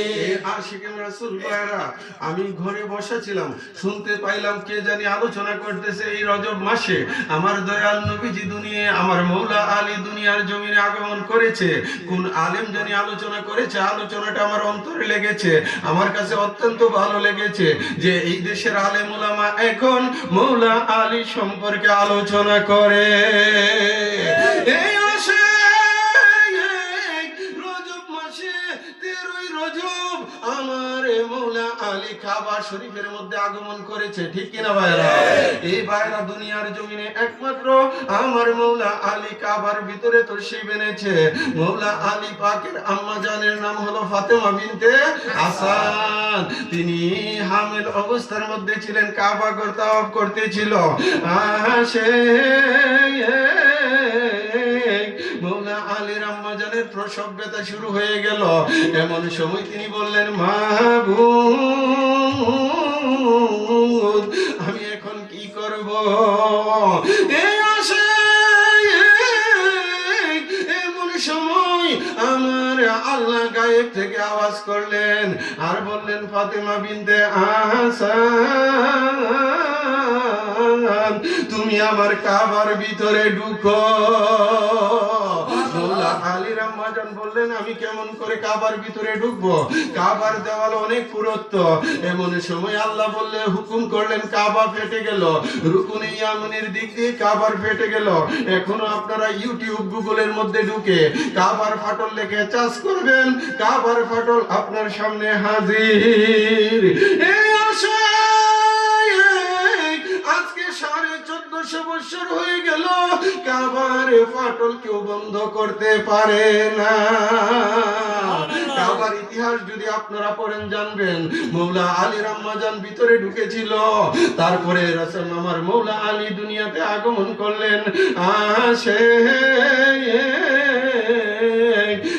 আশিকের রাসূল ভাইরা, আমি ঘরে বসা ছিলাম, শুনতে পাইলাম কে জানি আলোচনা করতেছে এই রজব মাসে আমার দয়াল নবীজি দুনিয়ায়, আমার মৌলা আলী দুনিয়ার জমিনে আগমন করেছে। কোন আলেম জানি আলোচনা করেছে, আলোচনাটা আমার অন্তরে লেগেছে, আমার কাছে অত্যন্ত ভালো লেগেছে যে এই দেশের আলেম ওলামা এখন মৌলা আলী সম্পর্কে আলোচনা করে। এই রজব মাসে 13ই রজব আমার মৌলা আলী কাবা শরীফের মধ্যে আগমন করেছে, ঠিক কিনা ভাইরা? এই ভাইরা দুনিয়ার জমিনে একমাত্র আমার মৌলা আলী কাবার ভিতরে তশরিফ এনেছে। মৌলা আলী পাকের আম্মা জানের নাম হলো ফাতেমা বিনতে হাসান। তিনি হামিল অবস্থার মধ্যে ছিলেন, কাবা ঘর তাওয়াফ করতেছিল। মৌলা আলীর আম্মা জানের প্রসব ব্যথা শুরু হয়ে গেল। এমন সময় তিনি বললেন, মাবুদ আমি এখন কি করব? এই এমন সময় আমার আল্লাহ গায়েব থেকে আওয়াজ করলেন আর বললেন, ফাতেমা বিনতে হাসান তুমি আমার কাবার ভিতরে ঢুকো। মৌলা আলীর আম্মা জান বললেন, আমি কেমন করে কাবার ভিতরে ঢুকবো? কাবার দেওয়াল অনেক পুরুত্ব। এমন সময় আল্লাহ বললেন, হুকুম করলেন, কাবা ফেটে গেল, রুকুনে ইয়ামানের দিক দিয়ে কাবার ফেটে গেল। এখনো আপনারা ইউটিউব গুগলের মধ্যে ঢুকে কাবার ফাটল লেখে চাষ করবেন, কাবার ফাটল আপনার সামনে হাজির। এই 1400 বছর হয়ে গেল, কাবার ফাটল কেউ বন্ধ করতে পারে না। কাবার ইতিহাস যদি আপনারা পড়েন জানবেন, মৌলা আলীর আম্মাজান ভিতরে ঢুকেছিল, তারপরে রাসূল আমার মৌলা আলী দুনিয়াতে আগমন করলেন। আসে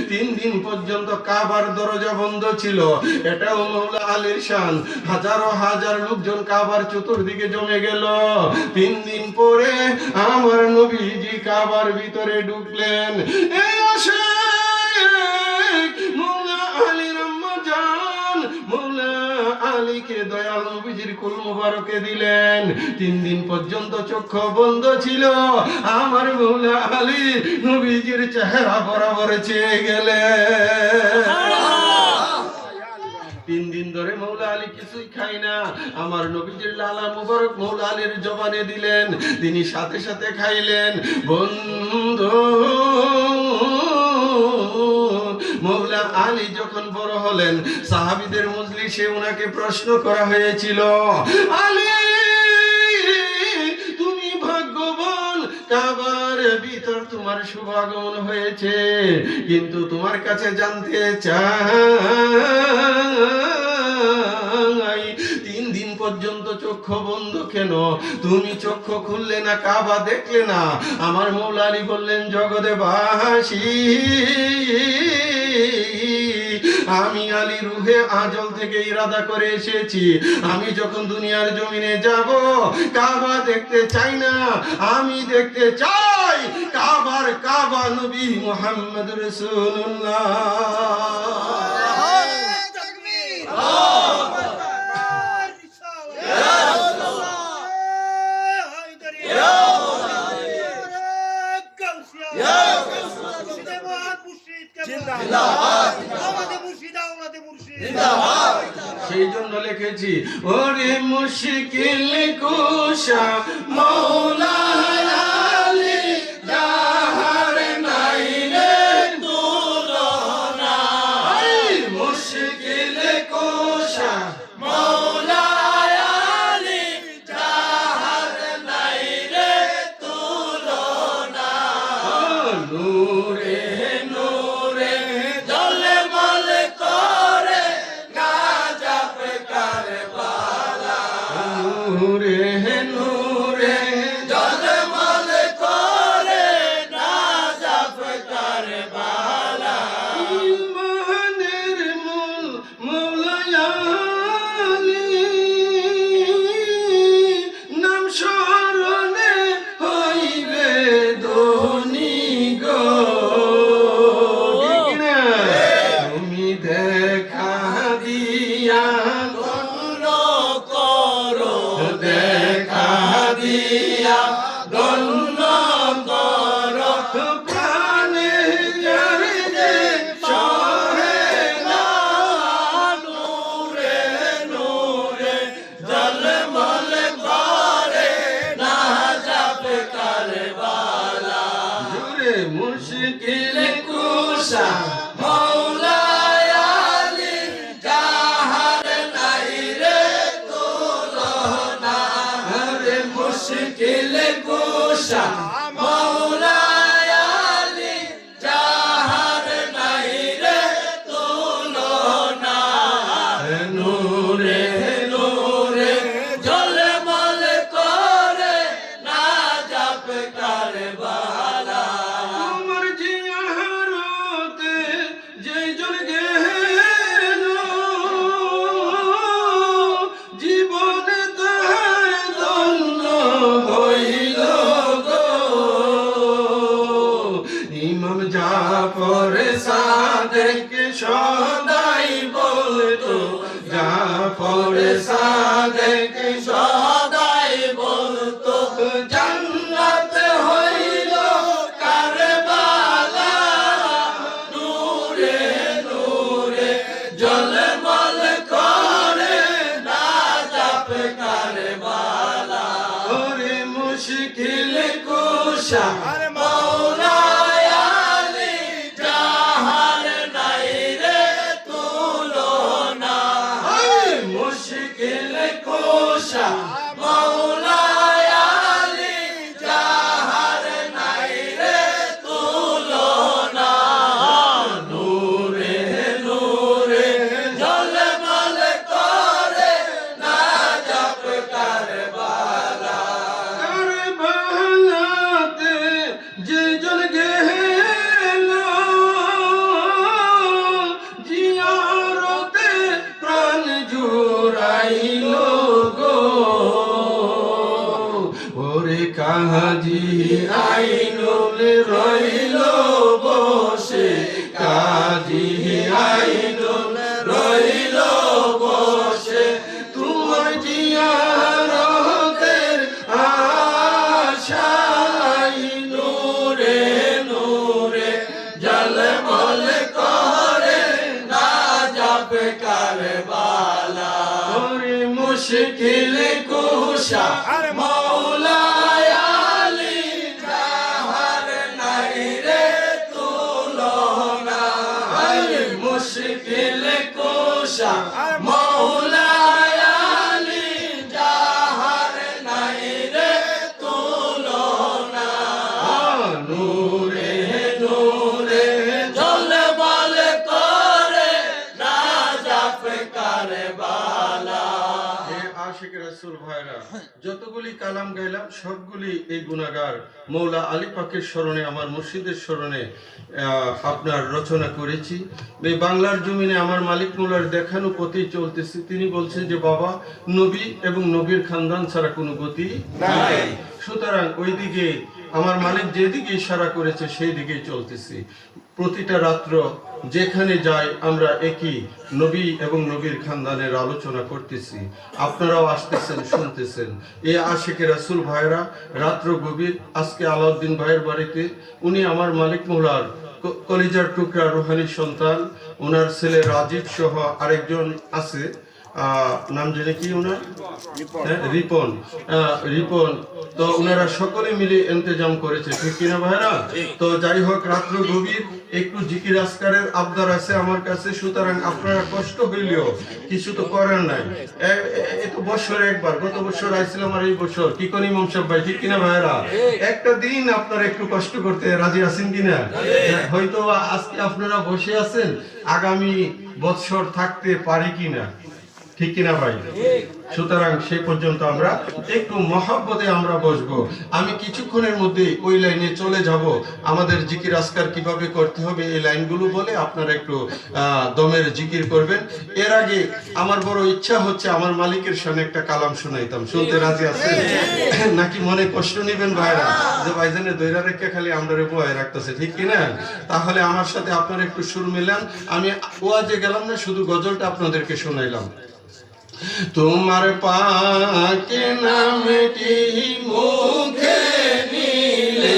3 দিন পর্যন্ত কাবার দরজা বন্ধ ছিল। এটাও মৌলা আলীর শান। হাজারো হাজার লোকজন কাবার চতুর্দিকে জমে গেল। 3 দিন পরে আমার নবীজি কাবার ভিতরে ঢুকলেন। এই আসে মৌলা আলীর আম্মাজান মৌলা আলীকে দয়াল নবীজির কুল মুবারকে দিলেন। 3 দিন পর্যন্ত চক্ষু বন্ধ ছিল। আমার মৌলা আলী নবীজির চেহারা বরাবর চেয়ে গেলেন। 3 দিন ধরে মৌলা আলী কিছুই খায় না। আমার নবীজির লালা মুবারক মৌলা আলীর জবানে দিলেন, তিনি সাথে সাথে খাইলেন। বন্ধু, মৌলা আলী যখন বড় হলেন, সাহাবীদের মজলিসে ওনাকে প্রশ্ন করা হয়েছিল, আলী তুমি ভাগ্যবান, কাবার ভিতর তোমার শুভাগমন হয়েছে, কিন্তু তোমার কাছে জানতে চাই 3 দিন পর্যন্ত চক্ষু বন্ধ কেন? তুমি চক্ষু খুললে না, কাবা দেখলে না? আমার মৌলা আলী বললেন, জগদেবাসী, আমি আলী রুহে আজল থেকে ইরাদা করে এসেছি, আমি যখন দুনিয়ার জমিনে যাব, কাবা দেখতে চাই না, আমি দেখতে চাই কাবার কাবা নবী মুহাম্মদ রাসূলুল্লাহ। সেই জন্য লিখেছি, ওরে মুশকিল কুশা মৌলা আলী, যাহার নাই রে তুলনা। মুশকিল কুশা মৌলা আলী, যাহার নাই রে তুলনা। নূরে নূরে ঝলমল করে নাজাব কারবালা। নূরে নূরে ঝলমল করে নাজাব কারবালা। ইমানের মূল মৌলা আলী, নাম স্মরণে হইবে ধনী গো। তুমি দেখা দিয়া গণ্য করো, দেখা দিয়া গণ্য করো, প্রাণে যার যে সহে না। নূরে নূরে ঝলমল করে নাজাব কারবালা। জুরে মুশকিল কুশা মৌলা আলী, যাহার নাই রে তুলনা। রে মুশকিল কুশা মৌলা আলী, যাহার নাই রে তুলনা। নূরে নূরে ঝলমল করে নাজাব কারবালা। তোমার জিয়ারতে যেজন গেল, জীবনে তাহার ধন্য হইল গো। ইমাম জাফর সাদেক সদাই বলতো, জাফর সাদেক সদাই বলতো, জান্নাত হইল কারবালা। নূরে নূরে ঝলমল করে নাজাব কারবালা। ওরে মুশকিল কুশা মৌলা আলী, যাহার নাই রে তুলনা। মুশকিল কুশা মৌলা কাজী আইনুল রইল বসে, কাজী আইনুল রইল বসে, তোমার জিয়ারতের আশায় নূরে নূরে ঝলমল করে না যাবে কারবালা। ওরে মুশকিল কুশা মৌলা আলী, যাহার নাই রে তুলনা। ওরে মুশকিল কুশা মৌলা আলী, যাহার নাই রে তুলনা। নূরে নূরে ঝলমল করে না যাবে কারবালা। আশিক রাসূল ভাইরা, যতগুলি কালাম গাইলাম সবগুলি এই গুনাহগার মৌলা আলী পাকের স্মরণে, আমার মুর্শিদের স্মরণে আপনার রচনা করেছি। এই বাংলার জমিনে আমার মালিক মৌলার দেখানো পথেই চলতেছি। তিনি বলছেন যে বাবা, নবী এবং নবীর খানদান ছাড়া কোনো গতি নাই। সুতরাং ওইদিকে আমার মালিক যেদিকে ইশারা করেছে সেই দিকেই চলতেছি। প্রতিটা রাত্র যেখানে যাই আমরা একই নবী এবং নবীর খানদানের আলোচনা করতেছি। আপনারাও আসতেছেন, শুনতেছেন। এই আশিকে রাসূল ভাইরা রাত্র গভীর। আজকে আলাউদ্দিন ভাইয়ের বাড়িতে, উনি আমার মালিক মৌলার কলিজার টুকরা রুহানি সন্তান। ওনার ছেলে রাজীব সহ আরেকজন আছে, নাম জেনে কি ওনার, রিপন। রিপন তো ওনারা সকলে মিলে ইন্তজাম করেছে, ঠিক কিনা ভাইরা? তো যাই হোক, রাত্র গভীর, একটু জিকির আজকারের আবদার আছে আমার কাছে। সুতরাং আপনারা কষ্ট হইলেও কিছু তো করার নাই। এ তো বছরে একবার, গত বছর আইছিলাম আর এই বছর, কি কোন ইমাম সাহেব ভাই, ঠিক কিনা ভাইরা? একটা দিন আপনারা একটু কষ্ট করতে রাজি আছেন কিনা? হয়তো আজকে আপনারা বসে আছেন, আগামী বছর থাকতে পারি কিনা, ঠিক কিনা ভাই? সুতরাং সেই পর্যন্ত আমরা একটু মহব্বতে আমরা বসবো। আমি কিছুক্ষণের মধ্যে ওই লাইনে চলে যাব। আমাদের জিকির আজকার কিভাবে করতে হবে এই লাইনগুলো বলে আপনারা একটু দমের জিকির করবেন। এর আগে আমার বড় ইচ্ছা হচ্ছে আমার মালিকের সামনে একটা কালাম শোনাইতাম। শুনতে রাজি আছেন নাকি মনে কষ্ট নেবেন ভাইরা, যে ভাইজানের দৈরা রেখে খালি আমরা বয়ে রাখতেছে, ঠিক কিনা? তাহলে আমার সাথে আপনারা একটু সুর মিলান। আমি ওয়াজে গেলাম না, শুধু গজলটা আপনাদেরকে শোনাইলাম। তোমার পাক নামটি মুখে নিলে,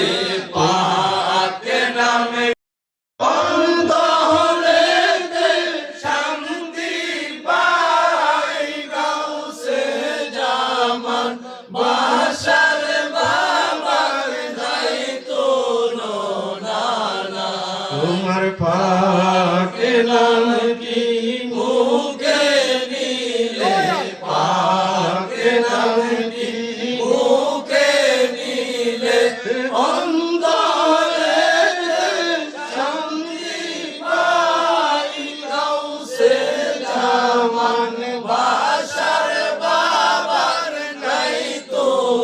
পাক নামে অন্তরেতে শান্তি পাই, গাউসে জামান বাশার বাবার দায়িত্ব নানা। তোমার পাক নামটি মুখে নিলে, পাক নামটি মুখে নিলে, অন্তরেতে শান্তি পাই, গাউসে জামান বাশার বাবার দায়িত্ব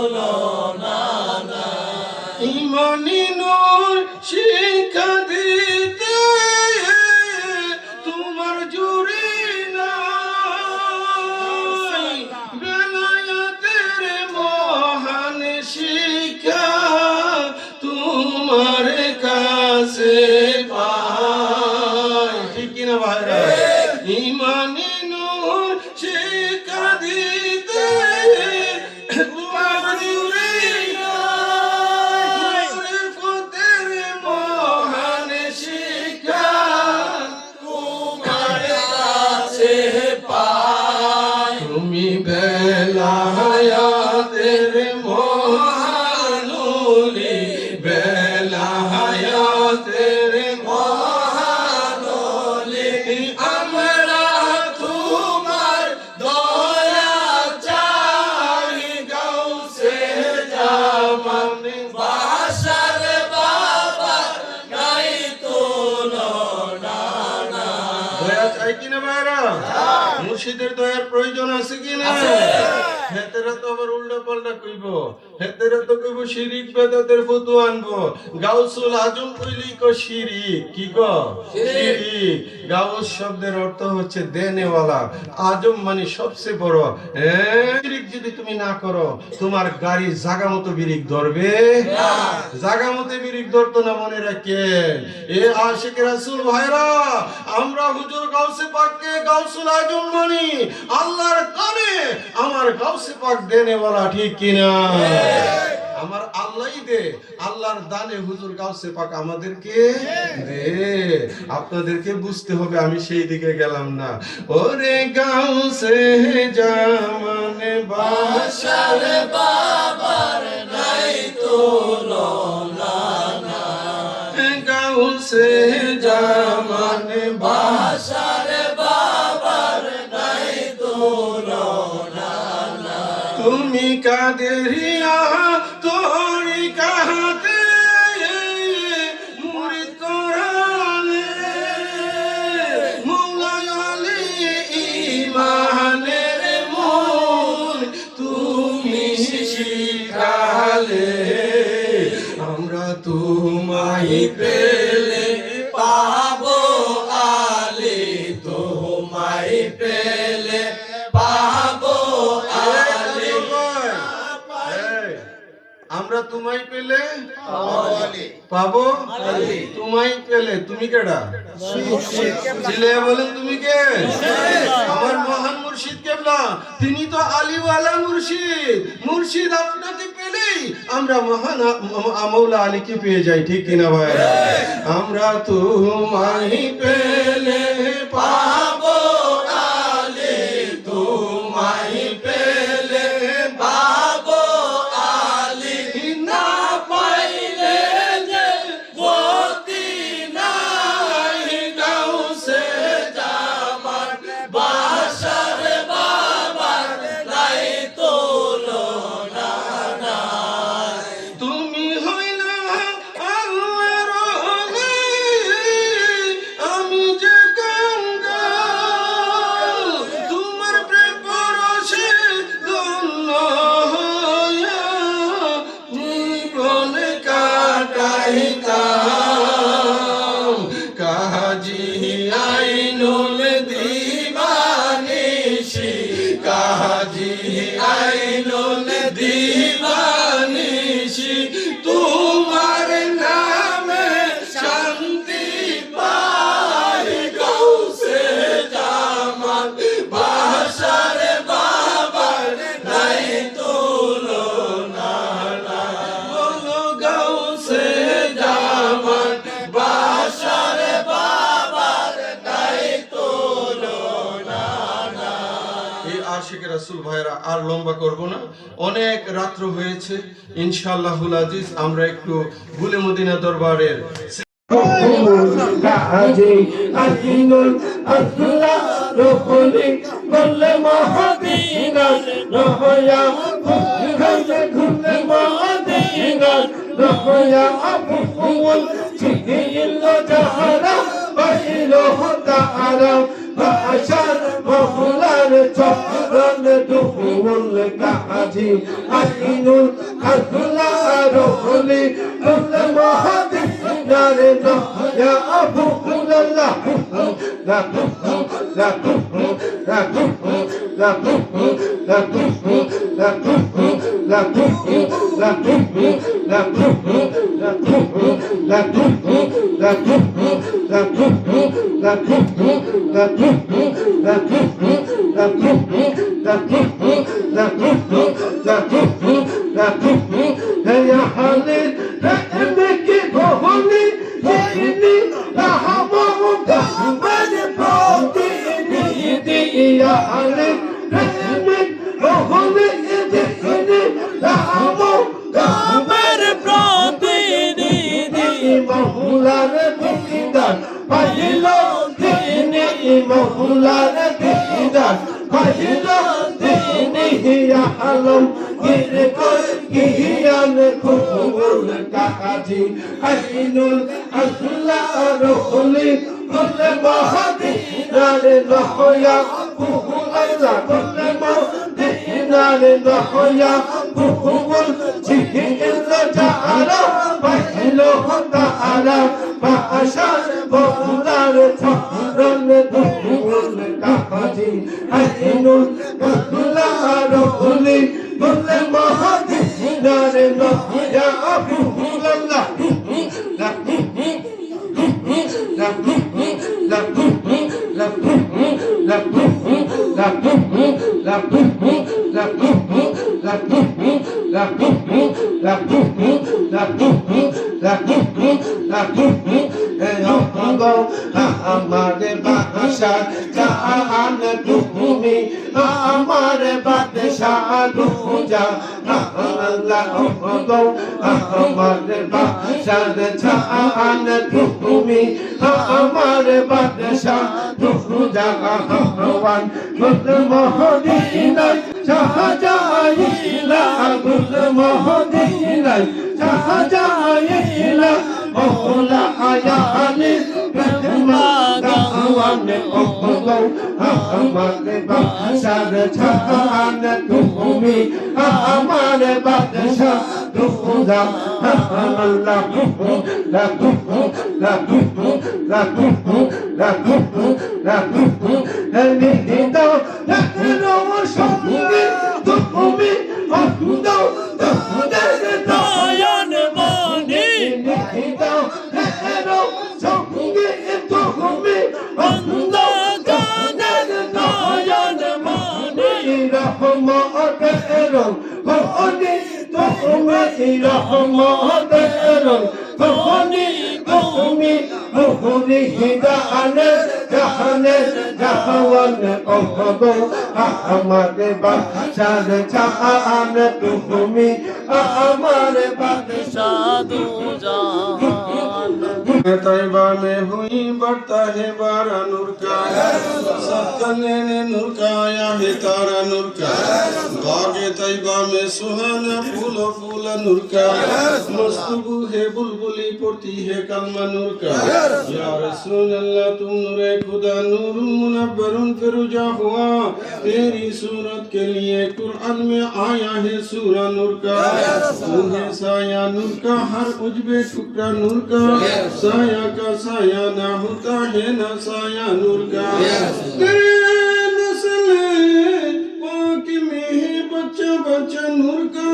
নানা। ইমানি নূর শিক্ষা দিতে তোমার জুড়ি নাই, বেলায়েতের মহান শিক্ষা তোমার কাছে পাই, ঠিক কিনা ভাইরা? ইমানি নূর শিক্ষা দিতে তোমার জুড়ি নাই, মারিফতের মহান শিক্ষা তোমার কাছে পাই। তুমি বেলায়েতের মহান ওলি, বেলায়েতের মহান ওলি, আমরা তোমার দয়া চাই, গাউসে জামান বাশার বাবার দায়িত্ব নানা। দয়া চাই কিনা ভাইরা? মুর্শিদের দয়ার প্রয়োজন আছে কিনা? হেতেরা তো আবার উল্টা পাল্টা পাল্টা কইব, হেতেরে তো কইব শিরিক বেদাতের ফতোয়া আনবো। গাউসুল আজম কইলি কো শিরিক, কি কো শিরিক। গাউস শব্দের অর্থ হচ্ছে দেনেওয়ালা, আজম মানে সবচেয়ে বড়। শিরিক যদি তুমি না করো, তোমার গাড়ি জাগা মতো বিরিক ধরবে না, জাগা মতো বিরিক ধরতো না, মনে রাখেন। এ আশিক রাসূল ভাইরা, আমরা হুজুর গাউসে পাককে গাউসুল আজম মানি, আল্লাহর কানে আমার গাউসে পাক দেনেওয়ালা, ঠিক কিনা? আমার আল্লাহই দে, আল্লাহর দানে হুজুর গাউসে পাক আমাদেরকে দে। আপনাদেরকে বুঝতে হবে, আমি সেই দিকে গেলাম না। ওরে গাউসে জামানে বাদশার বাবার নাই তুলনা, গাউসে জামানে বাদশার বাবার নাই তুলনা। তুমি কাদেরিয়া তোরি কাহাতে মুরিদ কোরআনে, মৌলা আলী ইমানের মূল তুমি শিখালে, আমরা তোমায় পেলে পাবো আলী, তোমায় পেলে পাবো আলী। আমরা তোমায় পেলে পাবো তোমায় পেলে। তুমি কেডা? চিল্লাইয়া বলেন তুমি কে? আমার মহান মুর্শিদ কেবলা, তিনি তো আলীওয়ালা মুর্শিদ। মুর্শিদ আপনাকে পেলেই আমরা মহান মৌলা আলীকে পেয়ে যাই, ঠিক কিনা ভাই? আমরা তোমায় পেলে পাবো আলী, তোমায় পেলে পাবো আলী। না পাইলে যে গতি নাই, গাউসে জামান বাদশার বাবার নাই তুলনা নাই। তুমি হইলা আল্লাহর ওলি, আমি যে কাঙ্গাল, তোমার প্রেম পরশে ধন্য হইয়া জীবন কাটাইতাম। কাজী আইনুল দিবানিশি, কাজী আইনুল দিবানিশি, তোমার নামে শান্তি পাই। গাউসে জামান বাদশার বাবার নাই তুলনা নাই। বলো গাউসে জামান বাদশার বাবার নাই তুলনা নাই। এই আশিক রাসূল ভাইরা, আর লম্বা করব না, অনেক রাত্র হয়েছে। ইনশাআল্লাহুল আজিজ আমরা একটু ভুলে মদিনা দরবারের কাজী আহিনুল আল্লাহ রহলি বলে মহাদিনা রহয়া ঘুরে ঘুরে মহাদিনা রহয়া আবুল চিহিল জাহারা বাইল তাআলা বাশার মহুলার চরণ দুহুল। কাজী আহিনুল আল্লাহ রহলি বলে মহাদিনা রহয়া আবুল আল্লাহ লা লা মহুলার দিদার পাইল তিনি, মহুলার দিদার পাইল তিনি। আলম গির গিয়ান খুবুল কাজী আহিনুল আল্লাহ রহলি বলে মহাদিনার নহয়া কুহু আল্লাহ বলে মহাদিনার নহয়া ভুল ছিল যারা পাইল তারা বাসার বলার ছরণ ধুল কাজী আইনুল বাংলার হুলি বলে মহাদিনার নয়া ফুল্লাহ আমারে বাদশা জাহান তুমি আমারে বাদশা দুজা আল্লাহ গো আমারে বাদশা জাহান তুমি আমারে বাদশা দুজা আহওয়ান গুল মহদিনায় শাহজাহাইলা গুল মহদিনায় শাহজাহাইলা মওলা আয়ালি গাওয়ানে ওগো আমারে বাদশার জাহান তুমি আমারে বাদশা দুজা আল্লাহ নয়ন মনি অন্ধ জানের নয়ন মনি রহমতের খনি তুমি মুহুরি হিদানে জাহানে জাহাওয়ান ওগো আমারে বাদশার জাহান তুমি আমারে বাদশা দুজাহান तैबा में हुई बढ़ता है बारा नूर का सत्कने ने नूर का आया है तारा नूर का बागे तैबा में सुहाना फूलो फूला नूर का मस्तबू है बुलबुली पड़ती है कलमा नूर का या रसूल अल्लाह तुम नूरे खुदा नूर मुनव्वरुन फिरुजा हुआ तेरी सूरत के लिए कुरान में आया है सूरा नूर का तू है साया नूर का हर उजबे टुकड़ा नूर का साया का साया ना होता है ना साया नूर का तेरे नस्ल पाक में है बच्चा बच्चा नूर का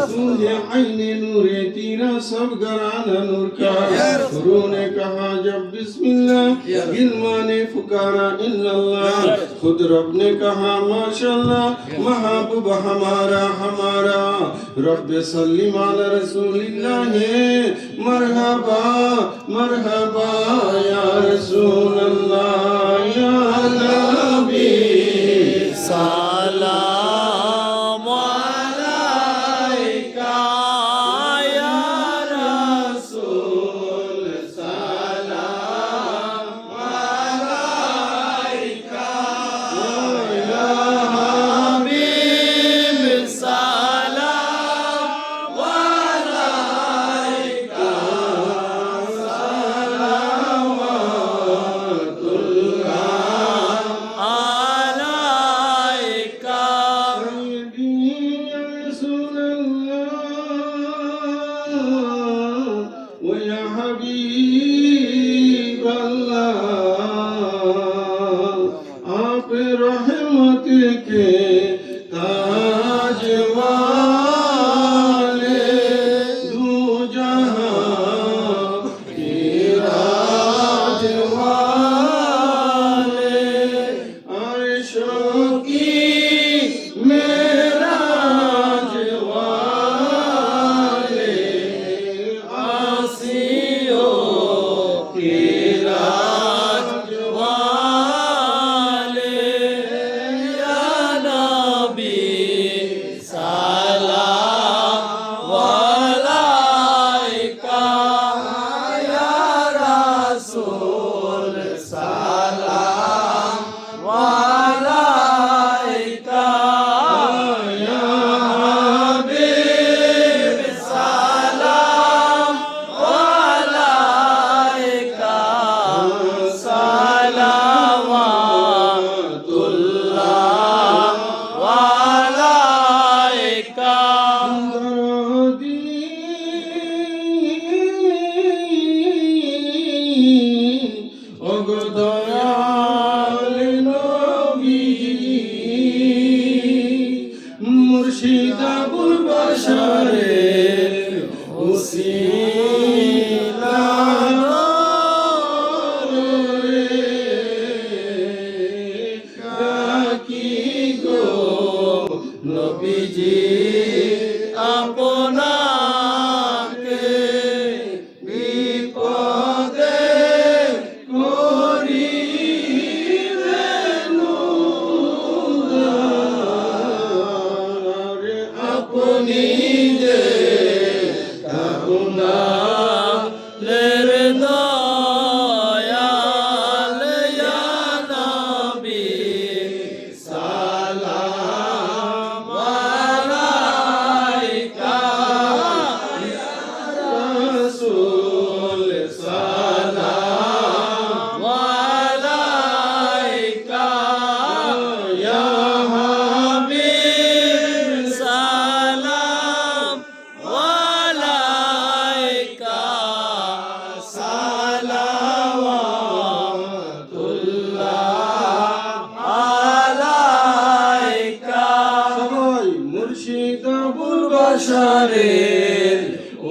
तू है आईने नूरे तेरा सब घराना नूर का गुरु ने कहा जब बिस्मिल्लाह गिलमा ने पुकारा इल्लल्लाह खुद रब ने कहा माशाल्लाह महबूब हमारा हमारा रब सल्लिम अला रसूलिल्लाह मरहबा मरहबा या रसूल अल्लाह या नबी সালাম আলাইকা ইয়া রাসূল সালাম আলাইকা ইয়া হাবিব সালাম আলাইকা সালাওয়াতুল্লাহ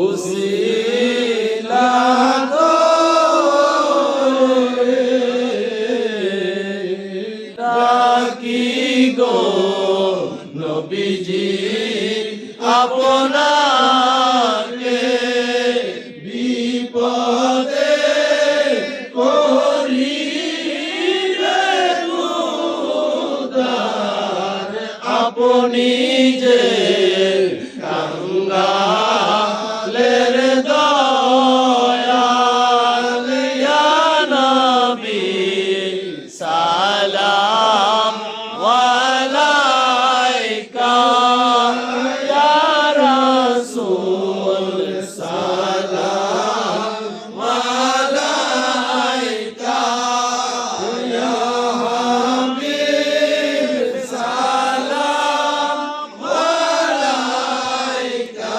উসিলা ডাকি গো নবীজি আপনাকে বিপদে করিলে উদ্ধার আপনি যে কাঙ্গালের দয়াল ইয়া নবী সালাম আলাইকা ইয়া রাসূল সালাম আলাইকা ইয়া হাবিব সালাম আলাইকা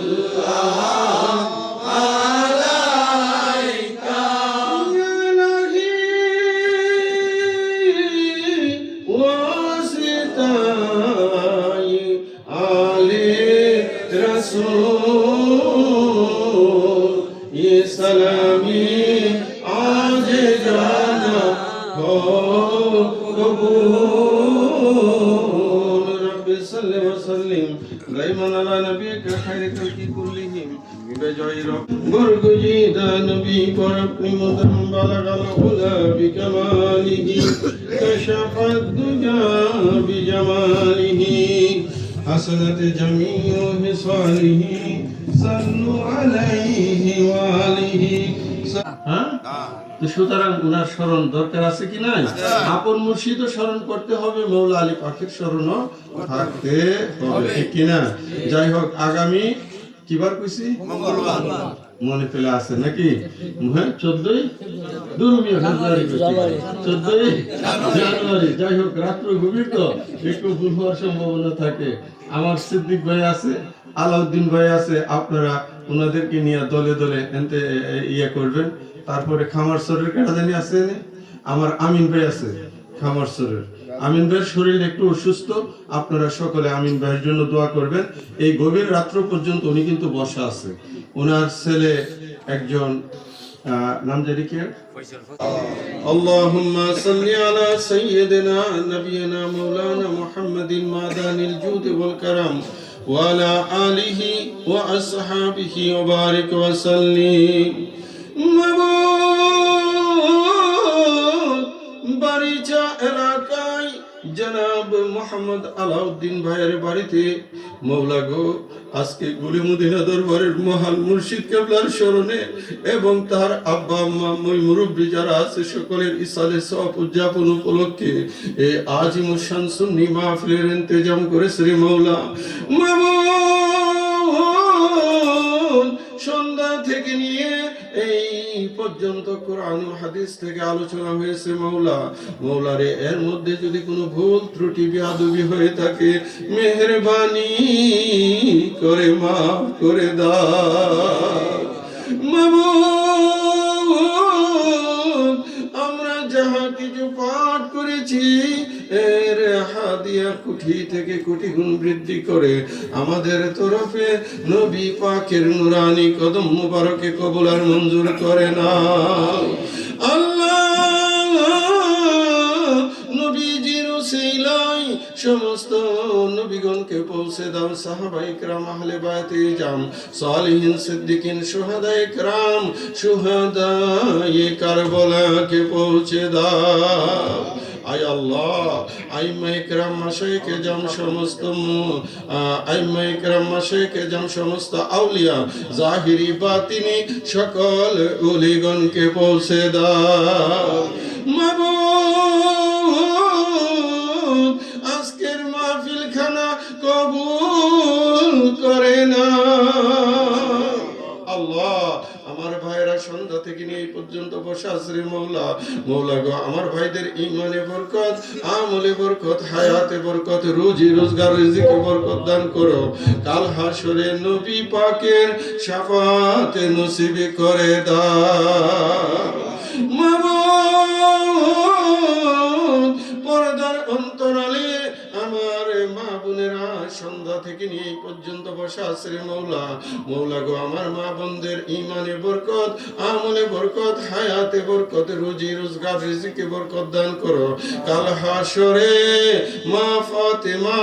সালাওয়াতুল্লাহ আলাইকা ওয়াসিতাই আলে রাসূল ये सलामी आज जाना हो कबूल रब्बि सल्लि व सल्लिम दाइमान अला नबीक खैर खल्की कुल्लिहिम बेजाय रब गुरगुजीदा नबी पर अपनी मुदम बलगल हुदा बिकमालिही कशफत दुजा बिजमालिही हसनत जमीउ हिसालिही सल्लु अलैहि व आलिहि হ্যাঁ তো সুতরাং উনার স্মরণ দরকার আছে কি নাই আপন মুর্শিদও স্মরণ করতে হবে মৌলা আলী পাকের স্মরণও থাকতে হবে ঠিক কি না যাই হোক আগামী কিবার কইছি মঙ্গলবার মনে ফেলে আছে নাকি হ্যাঁ 14ই দুর্মিয়া ফেব্রুয়ারি 14ই জানুয়ারি যাই হোক রাত্র গভীর তো একটু ভুল হওয়ার সম্ভাবনা থাকে আমার সিদ্দিক ভাই আছে আলাউদ্দিন ভাই আছে আপনারা ওনাদেরকে নিয়ে দলে দলে এনতে ইয়ে করবেন তারপরে খামারসরের কেটা জানি আছে আমার আমিন ভাই আছে খামারসরের আমিন ভাইয়ের শরীর একটু অসুস্থ আপনারা সকলে আমিন ভাইয়ের জন্য দোয়া করবেন এই গভীর রাত্র পর্যন্ত উনি কিন্তু বসা আছে ওনার ছেলে একজন নাম জানি কি اللهم صل على سيدنا نبينا مولانا محمد المعدن الجود والكرم وعلى آله وأصحابه وبارك وسلم বারিচা এলাকায় জনাব মোহাম্মদ আলাউদ্দিন ভাইয়ের বাড়িতে মওলা গো আজকে গুলিমুদিনা দরবারের মহান মুর্শিদ কেবলার স্মরণে এবং তার আব্বা আম্মা মুরব্বী যারা আছে সকলের ইসালে সওয়াব উদযাপন উপলক্ষে এই আজিমুশ শান সুন্নি মাহফিলের ইন্তজাম করেছে রে মওলা সন্ধ্যা থেকে নিয়ে এই পর্যন্ত কোরআন ও হাদিস থেকে আলোচনা হয়েছে মওলা মওলারে এর মধ্যে যদি কোনো ভুল ত্রুটি বেয়াদবি হয়ে থাকে মেহেরবানি করে মাফ করে দাও মাবুদ আমরা যাহা কিছু পাঠ করেছি এর হাদিয়া কোটি থেকে কোটি গুণ বৃদ্ধি করে আমাদের তরফে নবী পাকের নুরানি কদম মুবারকে কবুল আর মঞ্জুর করে না আল্লাহ নবীজির উসিলায় সমস্ত নবীগণকে পৌঁছে দাও সাহাবায়ে কেরাম আহলে বায়াতে জাম সালিহিন সিদ্দিকিন শুহাদায়ে কেরাম শুহাদায়ে কারবালাকে পৌঁছে দাও আয় আল্লাহ আইম্মায়ে কেরাম মাশায়েখে জাম সমস্ত আইম্মায়ে কেরাম মাশায়েখে জাম সমস্ত আউলিয়া জাহিরি বাতিনি সকল ওলিগণকে পৌঁছে দাও মাবুদ আজকের মাহফিল খানা কবুল করে না আল্লাহ আমার ভাইরা সন্ধ্যা থেকে নিয়ে এই পর্যন্ত বসে আছে রে মওলা মওলা গো আমার ভাইদের ঈমানে বরকত আমলে বরকত হায়াতে বরকত রুজি রোজগার রিজিকে বরকত দান করো কাল হাসরে নবী পাকের শাফাতে নসিব করে দাও মাবুদ পর্দার অন্তরালে আমার মা বোনেরা সন্ধ্যা থেকে নিয়ে এই পর্যন্ত বসা আছে রে মৌলা। মৌলা গো, আমার মা বোনদের ইমানে বরকত, আমলে বরকত, হায়াতে বরকত, রুজি রোজগার রিজিকে বরকত দান করো। কাল হাশরে মা ফাতেমা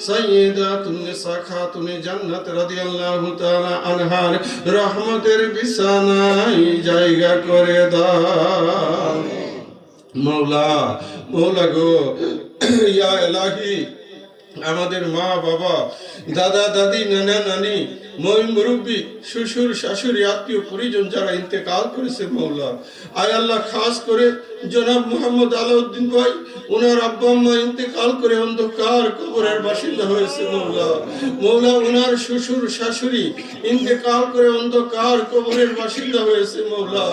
সাইয়্যিদাতুন নিসা খাতুনে জান্নাত রাদিয়াল্লাহু তাআলা আনহার রহমতের বিছানায় জায়গা করে দাও মৌলা। মৌলা গো, ইয়া ইলাহি, আমাদের মা বাবা, দাদা দাদি, নানা নানি, মই মুরব্বী, শ্বশুর শাশুড়ি, আত্মীয় পরিজন যারা ইন্তেকাল করেছে মৌলা, আয় আল্লাহ, খাস করে জনাব মোহাম্মদ আলাউদ্দিন ভাই, ওনার আব্বা আম্মা ইন্তেকাল করে অন্ধকার কবরের বাসিন্দা হয়েছে মৌলা। মৌলা, ওনার শ্বশুর শাশুড়ি ইন্তেকাল করে অন্ধকার কবরের বাসিন্দা হয়েছে মৌলা।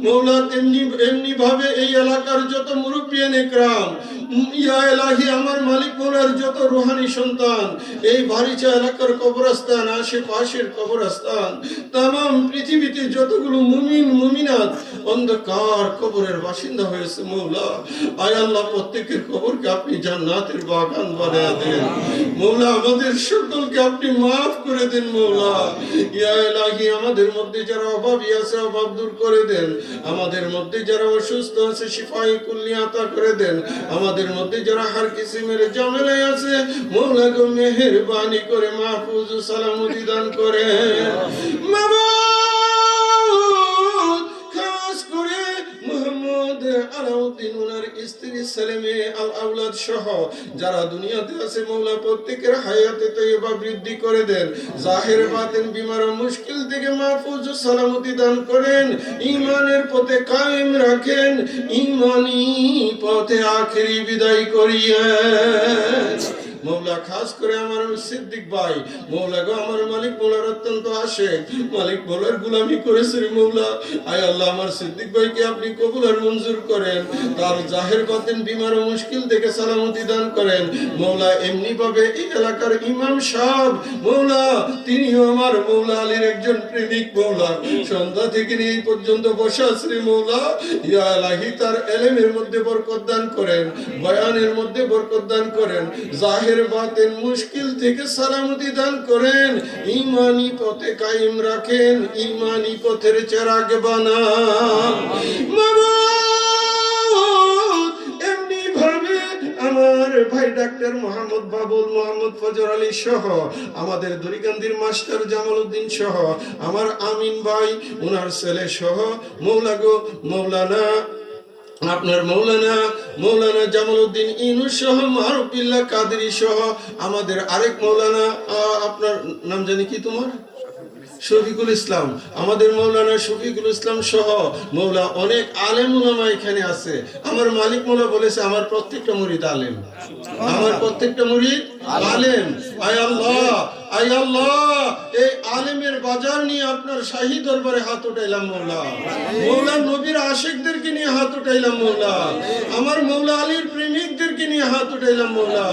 মৌলা, এমনি ভাবে এই এলাকার যত মুরব্বিয়ান একরাম, ইয়া ইলাহি, আমার মালিক মৌলার যত রুহানি সন্তান, এই বারিচা এলাকার কবরস্থান, আশেপাশের কবরস্থান, তামাম পৃথিবীতে যতগুলো মুমিন মুমিনাত অন্ধকার কবরের বাসিন্দা হয়েছে মৌলা, আয় আল্লাহ, প্রত্যেকের কবরকে আপনি জান্নাতের বাগান বানিয়ে দেন মৌলা। আমাদের সকলকে আপনি মাফ করে দেন মৌলা। ইয়া ইলাহি, আমাদের মধ্যে যারা অভাবী আছে অভাব দূর করে দেন, আমাদের মধ্যে যারা অসুস্থ আছে শিফায়ে কুল্লি আতা করে দেন, আমাদের মধ্যে যারা হার কিসিমের ঝামেলায় আছে মৌলা গো, মেহেরবানি করে মাহফুজ ও সালামতি দান করে। মাবুদ, খাস করে মুহাম্মদ আলাউদ্দিন ওনার স্ত্রী সেলেমে আল আওলাদ সহ যারা দুনিয়াতে আছে মৌলা, প্রত্যেকের হায়াতে তৈয়বা বৃদ্ধি করে দেন, জাহির বাতিন বিমার ও মুশকিল থেকে মাহফুজ ও সালামতি দান করেন, ঈমানের পথে কায়েম রাখেন, ঈমানি পথে আখেরি বিদায় করিয়েন মৌলা। খাস করে আমার সিদ্দিক ভাই মৌলা গো, আমার মালিক মৌলার অত্যন্ত আশেক, মালিক মৌলার গুলামি করেছে মৌলা, আয় আল্লাহ, আমার সিদ্দিক ভাইকে আপনি কবুল আর মঞ্জুর করেন, তার জাহের বাতিন বিমার ও মুশকিল থেকে সালামতি দান করেন মৌলা। এমনি ভাবে এই এলাকার ইমাম সাহেব মৌলা, তিনিও আমার মৌলা আলীর একজন প্রেমিক মৌলা, সন্ধ্যা থেকে নিয়ে এই পর্যন্ত বসা শ্রী মৌলা, ইয়া ইলাহি, তার এলেমের মধ্যে বরকত দান করেন, বয়ানের মধ্যে বরকত দান করেন, জাহির বাতিন মুশকিল থেকে সালামতি দান করেন, ঈমানি পথে কায়েম রাখেন, ঈমানি পথের চেরাগ বানান মাবুদ। এমনি ভাবে আমার ভাই ডাক্তার মোহাম্মদ বাবুল, মোহাম্মদ ফজর আলী সহ আমাদের দরিকান্দির মাস্টার জামাল উদ্দিন সহ আমার আমিন ভাই, ওনার ছেলে সহ মৌলা গো, মৌলানা আপনার মৌলানা জামাল উদ্দিন ইনুস সহ মারুফিল্লাহ কাদেরী সহ আমাদের আরেক মৌলানা, আপনার নাম জানি কি তোমার, শফিকুল ইসলাম, আমাদের মৌলানা শফিকুল ইসলাম সহ মৌলা অনেক আলেম উলামা এখানে আছে। আমার মালিক মৌলা বলেছে আমার প্রত্যেকটা মুরিদ আলেম, আমার প্রত্যেকটা মুরিদ আলেম। আয় আল্লাহ, আয় আল্লাহ, এই আলেমের বাজার নিয়ে আপনার শাহী দরবারে হাত উঠাইলাম মৌলা, মৌলা নবীর আশিকদেরকে নিয়ে হাত উঠাইলাম মৌলা, আমার মৌলা আলীর প্রেমিকদেরকে নিয়ে হাত উঠাইলাম মৌলা।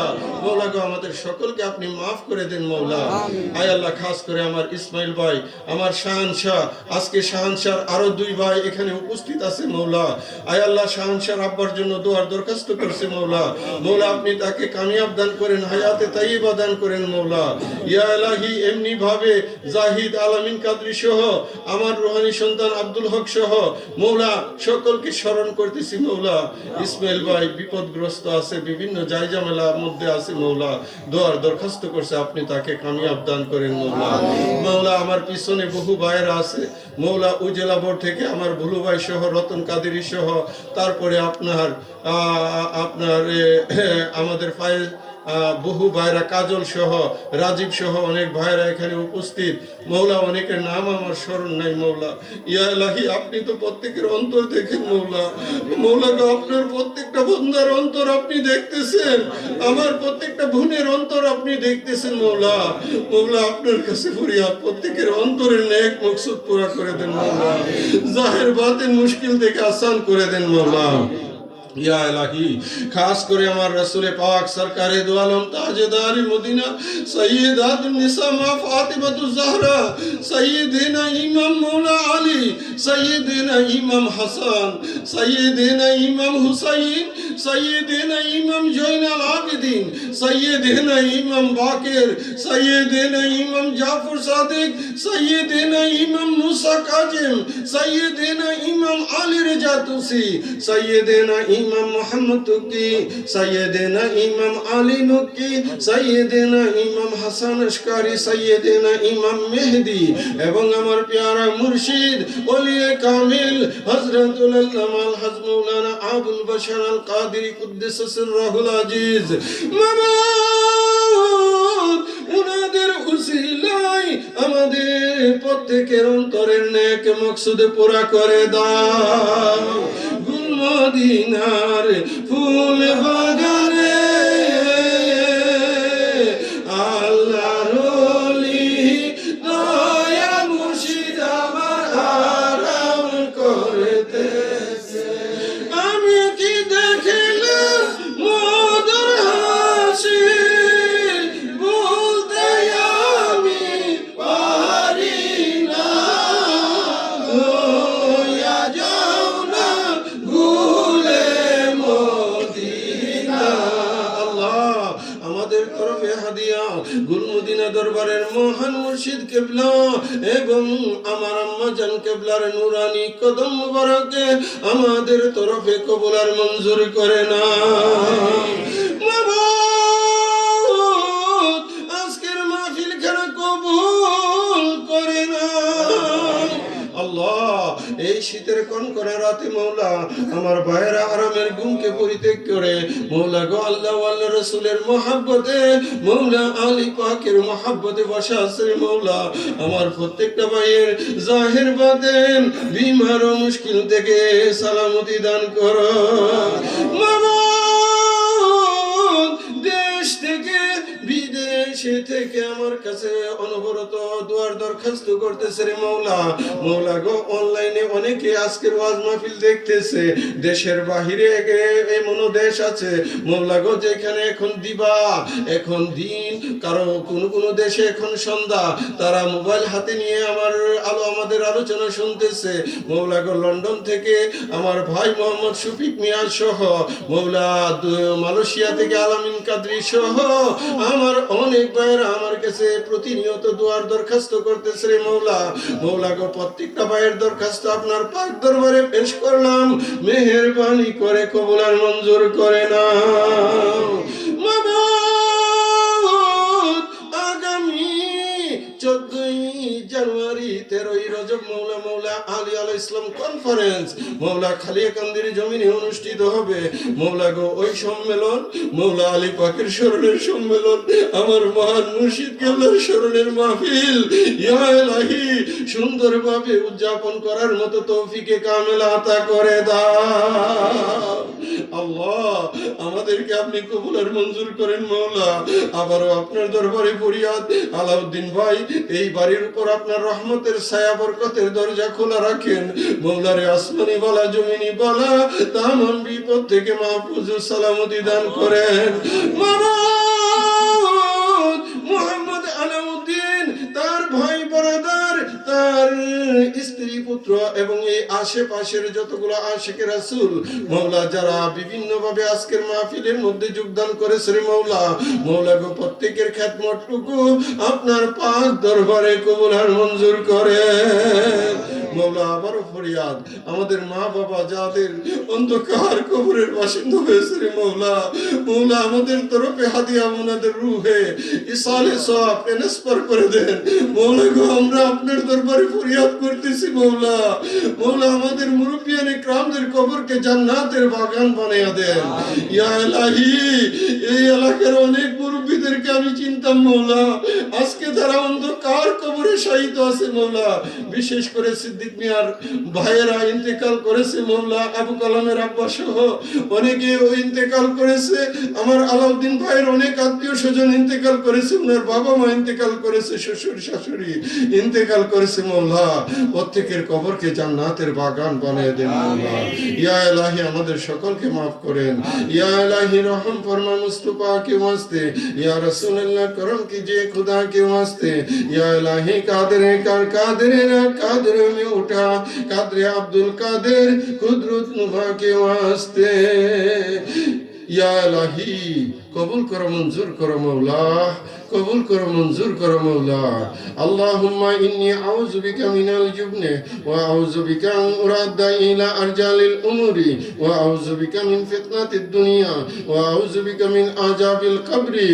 মৌলা গো, আমাদের সকলকে আপনি মাফ করে দেন মৌলা। আয় আল্লাহ, খাস করে আমার ইসমাইল ভাই, আমার শাহানশাহ, আজকে শাহানশাহর আরো দুই ভাই এখানে উপস্থিত আছে মৌলা। আয় আল্লাহ, শাহানশাহর আব্বার জন্য দোয়ার দরখাস্ত করছে মৌলা, মৌলা আপনি তাকে কামিয়াব দান করেন, হায়াতে তাইয়্যিবা দান করেন মৌলা। ইয়া ইলাহি, এমনি ভাবে জাহিদ আলামিন কাদরী সহ আমার রুহানি সন্তান আব্দুল হক সহ মৌলা সকলকে স্মরণ করতেছি মৌলা। ইসমাইল ভাই বিপদগ্রস্ত আছে, বিভিন্ন জায়জামেলার মধ্যে আছে মৌলা, দোয়ার দরখাস্ত করছে, আপনি তাকে কামিয়াব দান করেন মৌলা। মৌলা, আমার পিছনে বহু ভাইয়েরা আছে মৌলা, উজেলা বোর্ড থেকে আমার ভুলু ভাই সহ রতন কাদেরী সহ, তারপরে আপনার আমাদের ফায়েজ বহু ভাইরা, কাজল সহ রাজীব সহ অনেক ভাইরা এখানে উপস্থিত মৌলা, অনেকের নাম আমার স্মরণ নাই মৌলা। ইয়া ইলাহি, আপনি তো প্রত্যেকের অন্তর দেখেন মৌলা, মৌলা গো, আপনার প্রত্যেকটা বন্দার অন্তর আপনি দেখতেছেন, আমার প্রত্যেকটা বোনের অন্তর আপনি দেখতেছেন মৌলা। মৌলা, আপনার কাছে ফরিয়াদ, প্রত্যেকের অন্তরের নেক মকসুদ পুরা করে দেন মৌলা, জাহের বাতিন মুশকিল থেকে আসান করে দেন মৌলা। ইয়া ইলাহি, খাস করে আমার রাসূলে পাক সরকারে দু আলম তাজদারি মদিনা সাইয়্যিদাতুন নিসা মা ফাতিমাতুজ জাহরা, সাইয়্যিদিনা ইমাম মৌলা আলী, সাইয়্যিদিনা ইমাম হাসান, সাইয়্যিদিনা ইমাম হুসাইন, সাইয়েদেনা ইমাম জয়নাল আবেদিন, সাইয়েদেনা ইমাম বাকের, সাইয়েদেনা ইমাম জাফর সাদিক, সাইয়েদেনা ইমাম মুসা কাজেম, সাইয়েদেনা ইমাম আলী রেজা তুসি, সাইয়েদেনা ইমাম মোহাম্মদ তুকি, সাইয়েদেনা ইমাম আলী নুকি, সাইয়েদেনা ইমাম হাসান আশকারি, সাইয়েদেনা ইমাম মেহেদি এবং আমার প্যারা মুর্শিদ ওলিয়ে কামিল হযরতুল আল্লামা আল হাজ মাওলানা আবুল বাশার আল কাদেরী কুদ্দুস সিররুল আজিজ। মাবুদ উনাদের উসিলায় আমাদের প্রত্যেকের অন্তরের নেক মকসুদ পুরা করে দাও। গুল মদিনার ফুল বাগানে আল্লাহর ওলি দয়া মুর্শিদ আমার আরাম করতেছে। আমি কি দেখিলাম মধুর হাসি, বলতে আমি পারি না। হইয়া যাও না ভুলে মদিনা। আল্লাহ আমাদের তরফে হাদিয়া গুল মদিনা দরবারের মহান মুর্শিদ কেবলা এবং আমার আম্মা জান কেবলার নুরানি কদম মুবারকে আমাদের তরফে কবুল আর মঞ্জুর করে না। মাবুদ আজকের মাহফিল খানা কবুল করে না। আল্লাহ এই শীতের কনকনে রাতে মৌলা আমার ভাইয়েরা আরামের ঘুমকে পরিত্যাগ করে মৌলা গো আল্লাহ আল্লাহ রসুলের মহাব্বতে মৌলা আলী পাকের মহাব্বতে বসা আছে মৌলা আমার প্রত্যেকটা ভাইয়ের জাহির বাতেন বিমার ও মুশকিল থেকে সালামতি দান করো। মাবুদ দেশ থেকে বিদেশে থেকে আমার কাছে অনবরত দুয়ার দরখাস্ত করতেছে রে মৌলা। মৌলা গো অনলাইনে অনেকে আজকের ওয়াজ মাহফিল দেখতেছে, দেশের বাহিরে এমন দেশ আছে মৌলা গো যেখানে এখন দিবা এখন দিন, কারণ কোন দেশে এখন সন্ধ্যা, তারা মোবাইল হাতে নিয়ে আমাদের আলোচনা শুনতেছে মৌলা গো। লন্ডন থেকে আমার ভাই মোহাম্মদ শফিক মিয়া সহ মৌলা মালয়েশিয়া থেকে আলামিন কাদরি সহ আমার অনেক ভাইয়েরা আমার কাছে প্রতিনিয়ত দুয়ার দরখাস্ত করতেছে রে মৌলা। মৌলা গো প্রত্যেকটা ভাইয়ের দরখাস্ত আপনার পাক দরবারে পেশ করলাম, মেহেরবানি করে কবুল আর মঞ্জুর করে না। মাবুদ আগামী 14ই জানুয়ারি 13ই রজব মৌলা আলী আলাইহিস সালাম কনফারেন্স মৌলা খালিয়াকান্দির জমিনে অনুষ্ঠিত হবে মৌলা গো। ওই সম্মেলন মৌলা আলী পাকের স্মরণের সম্মেলন, আমার মহান মুর্শিদ কেবলার স্মরণের মাহফিল ইয়া ইলাহি সুন্দরভাবে উদযাপন করার মতো তৌফিকে কামেলা আতা করে দাও। আল্লাহ আমাদেরকে আপনি কবুল আর মঞ্জুর করেন মৌলা। আবারও আপনার দরবারে ফরিয়াদ আলাউদ্দিন ভাই এই বাড়ির উপর আপনার রহমতের ছায়া বরকতের দরজা খোলা রাখেন মৌলারে। আসমানি বলা জমিনি বলা তামাম বিপদ থেকে মাহফুজ সালামতি দান করেন। মাবুদ মুহাম্মদ আলাউদ্দিন তার ভাই বরাদার তার স্ত্রী পুত্র এবং এই আশেপাশের যতগুলো আশিক রাসূল মৌলা যারা বিভিন্ন ভাবে আজকের মাহফিলের মধ্যে যোগদান করেছে রে মৌলা। মৌলা গো প্রত্যেকের খ্যাতমতটুকু আপনার পাক দরবারে কবুল আর মঞ্জুর করেন মৌলা। আবারও ফরিয়াদ আমাদের মা বাবা যাদের অন্ধকার কবরের বাসিন্দা হয়েছে রে মৌলা, মৌলা আমাদের তরফে হাদিয়া ওনাদের রূহে ইসালে সওয়াব ট্রান্সফার করে দেন মৌলা গো। আমরা আপনার দরবারে ফরিয়াদ করতেছি মৌলা। মৌলা আমাদের মুরব্বিয়ানে কিরামদের কবরকে জান্নাতের বাগান বানায়া দেন ইয়া ইলাহি। এই এলাকার অনেক মুরব্বিদেরকে আমি চিনতাম মৌলা, আজকে তারা অন্ধকার কবরে শায়িত আছে মৌলা। বিশেষ করে সিদ্দিক মিয়ার ভাইয়েরা ইন্তেকাল করেছে মৌলা, আবু কালামের আব্বা সহ অনেকে ইন্তেকাল করেছে। আমার আলাউদ্দিন ভাইয়ের অনেক আত্মীয় স্বজন ইন্তেকাল করেছে, ওনার বাবা মা ইন্তেকাল করেছে, শ্বশুর শাশুড়ি ইন্তেকাল করেছে মৌলা। প্রত্যেকের কবরকে জান্নাতের বাগান বানিয়ে দেন মৌলা। ইয়া ইলাহি আমাদের সকলকে মাফ করেন ইয়া ইলাহি, রহম ফরমান মুস্তাফা কে ওয়াস্তে या रसूल अल्लाह करम कीजिए खुदा के वास्ते या इलाही कादर में उठा कादर अब्दुल कादिर कुदरत नुबा के वास्ते या इलाही कबूल करो मंजूर करो मौला कबूल करो मंजूर करो मौला अल्लाहुम्मा इन्नी आउज़ु बिका मिनल जुब्न व आउज़ु बिका अन उराद्दा इला अर्जालिल उमूरी व आउज़ु बिका मिन फितनातिद दुनिया व आउज़ु बिका मिन आजाबिल कब्री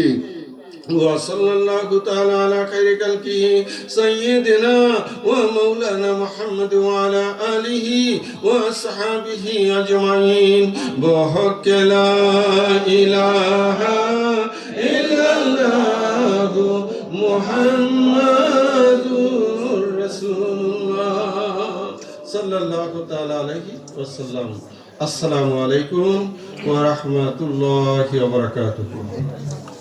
وصلى الله تعالى على خير خلقه سيدنا ومولانا محمد وعلى آله وأصحابه أجمعين بحق لا إله إلا الله محمد رسول الله صلى الله تعالى عليه وسلم السلام عليكم ورحمة الله وبركاته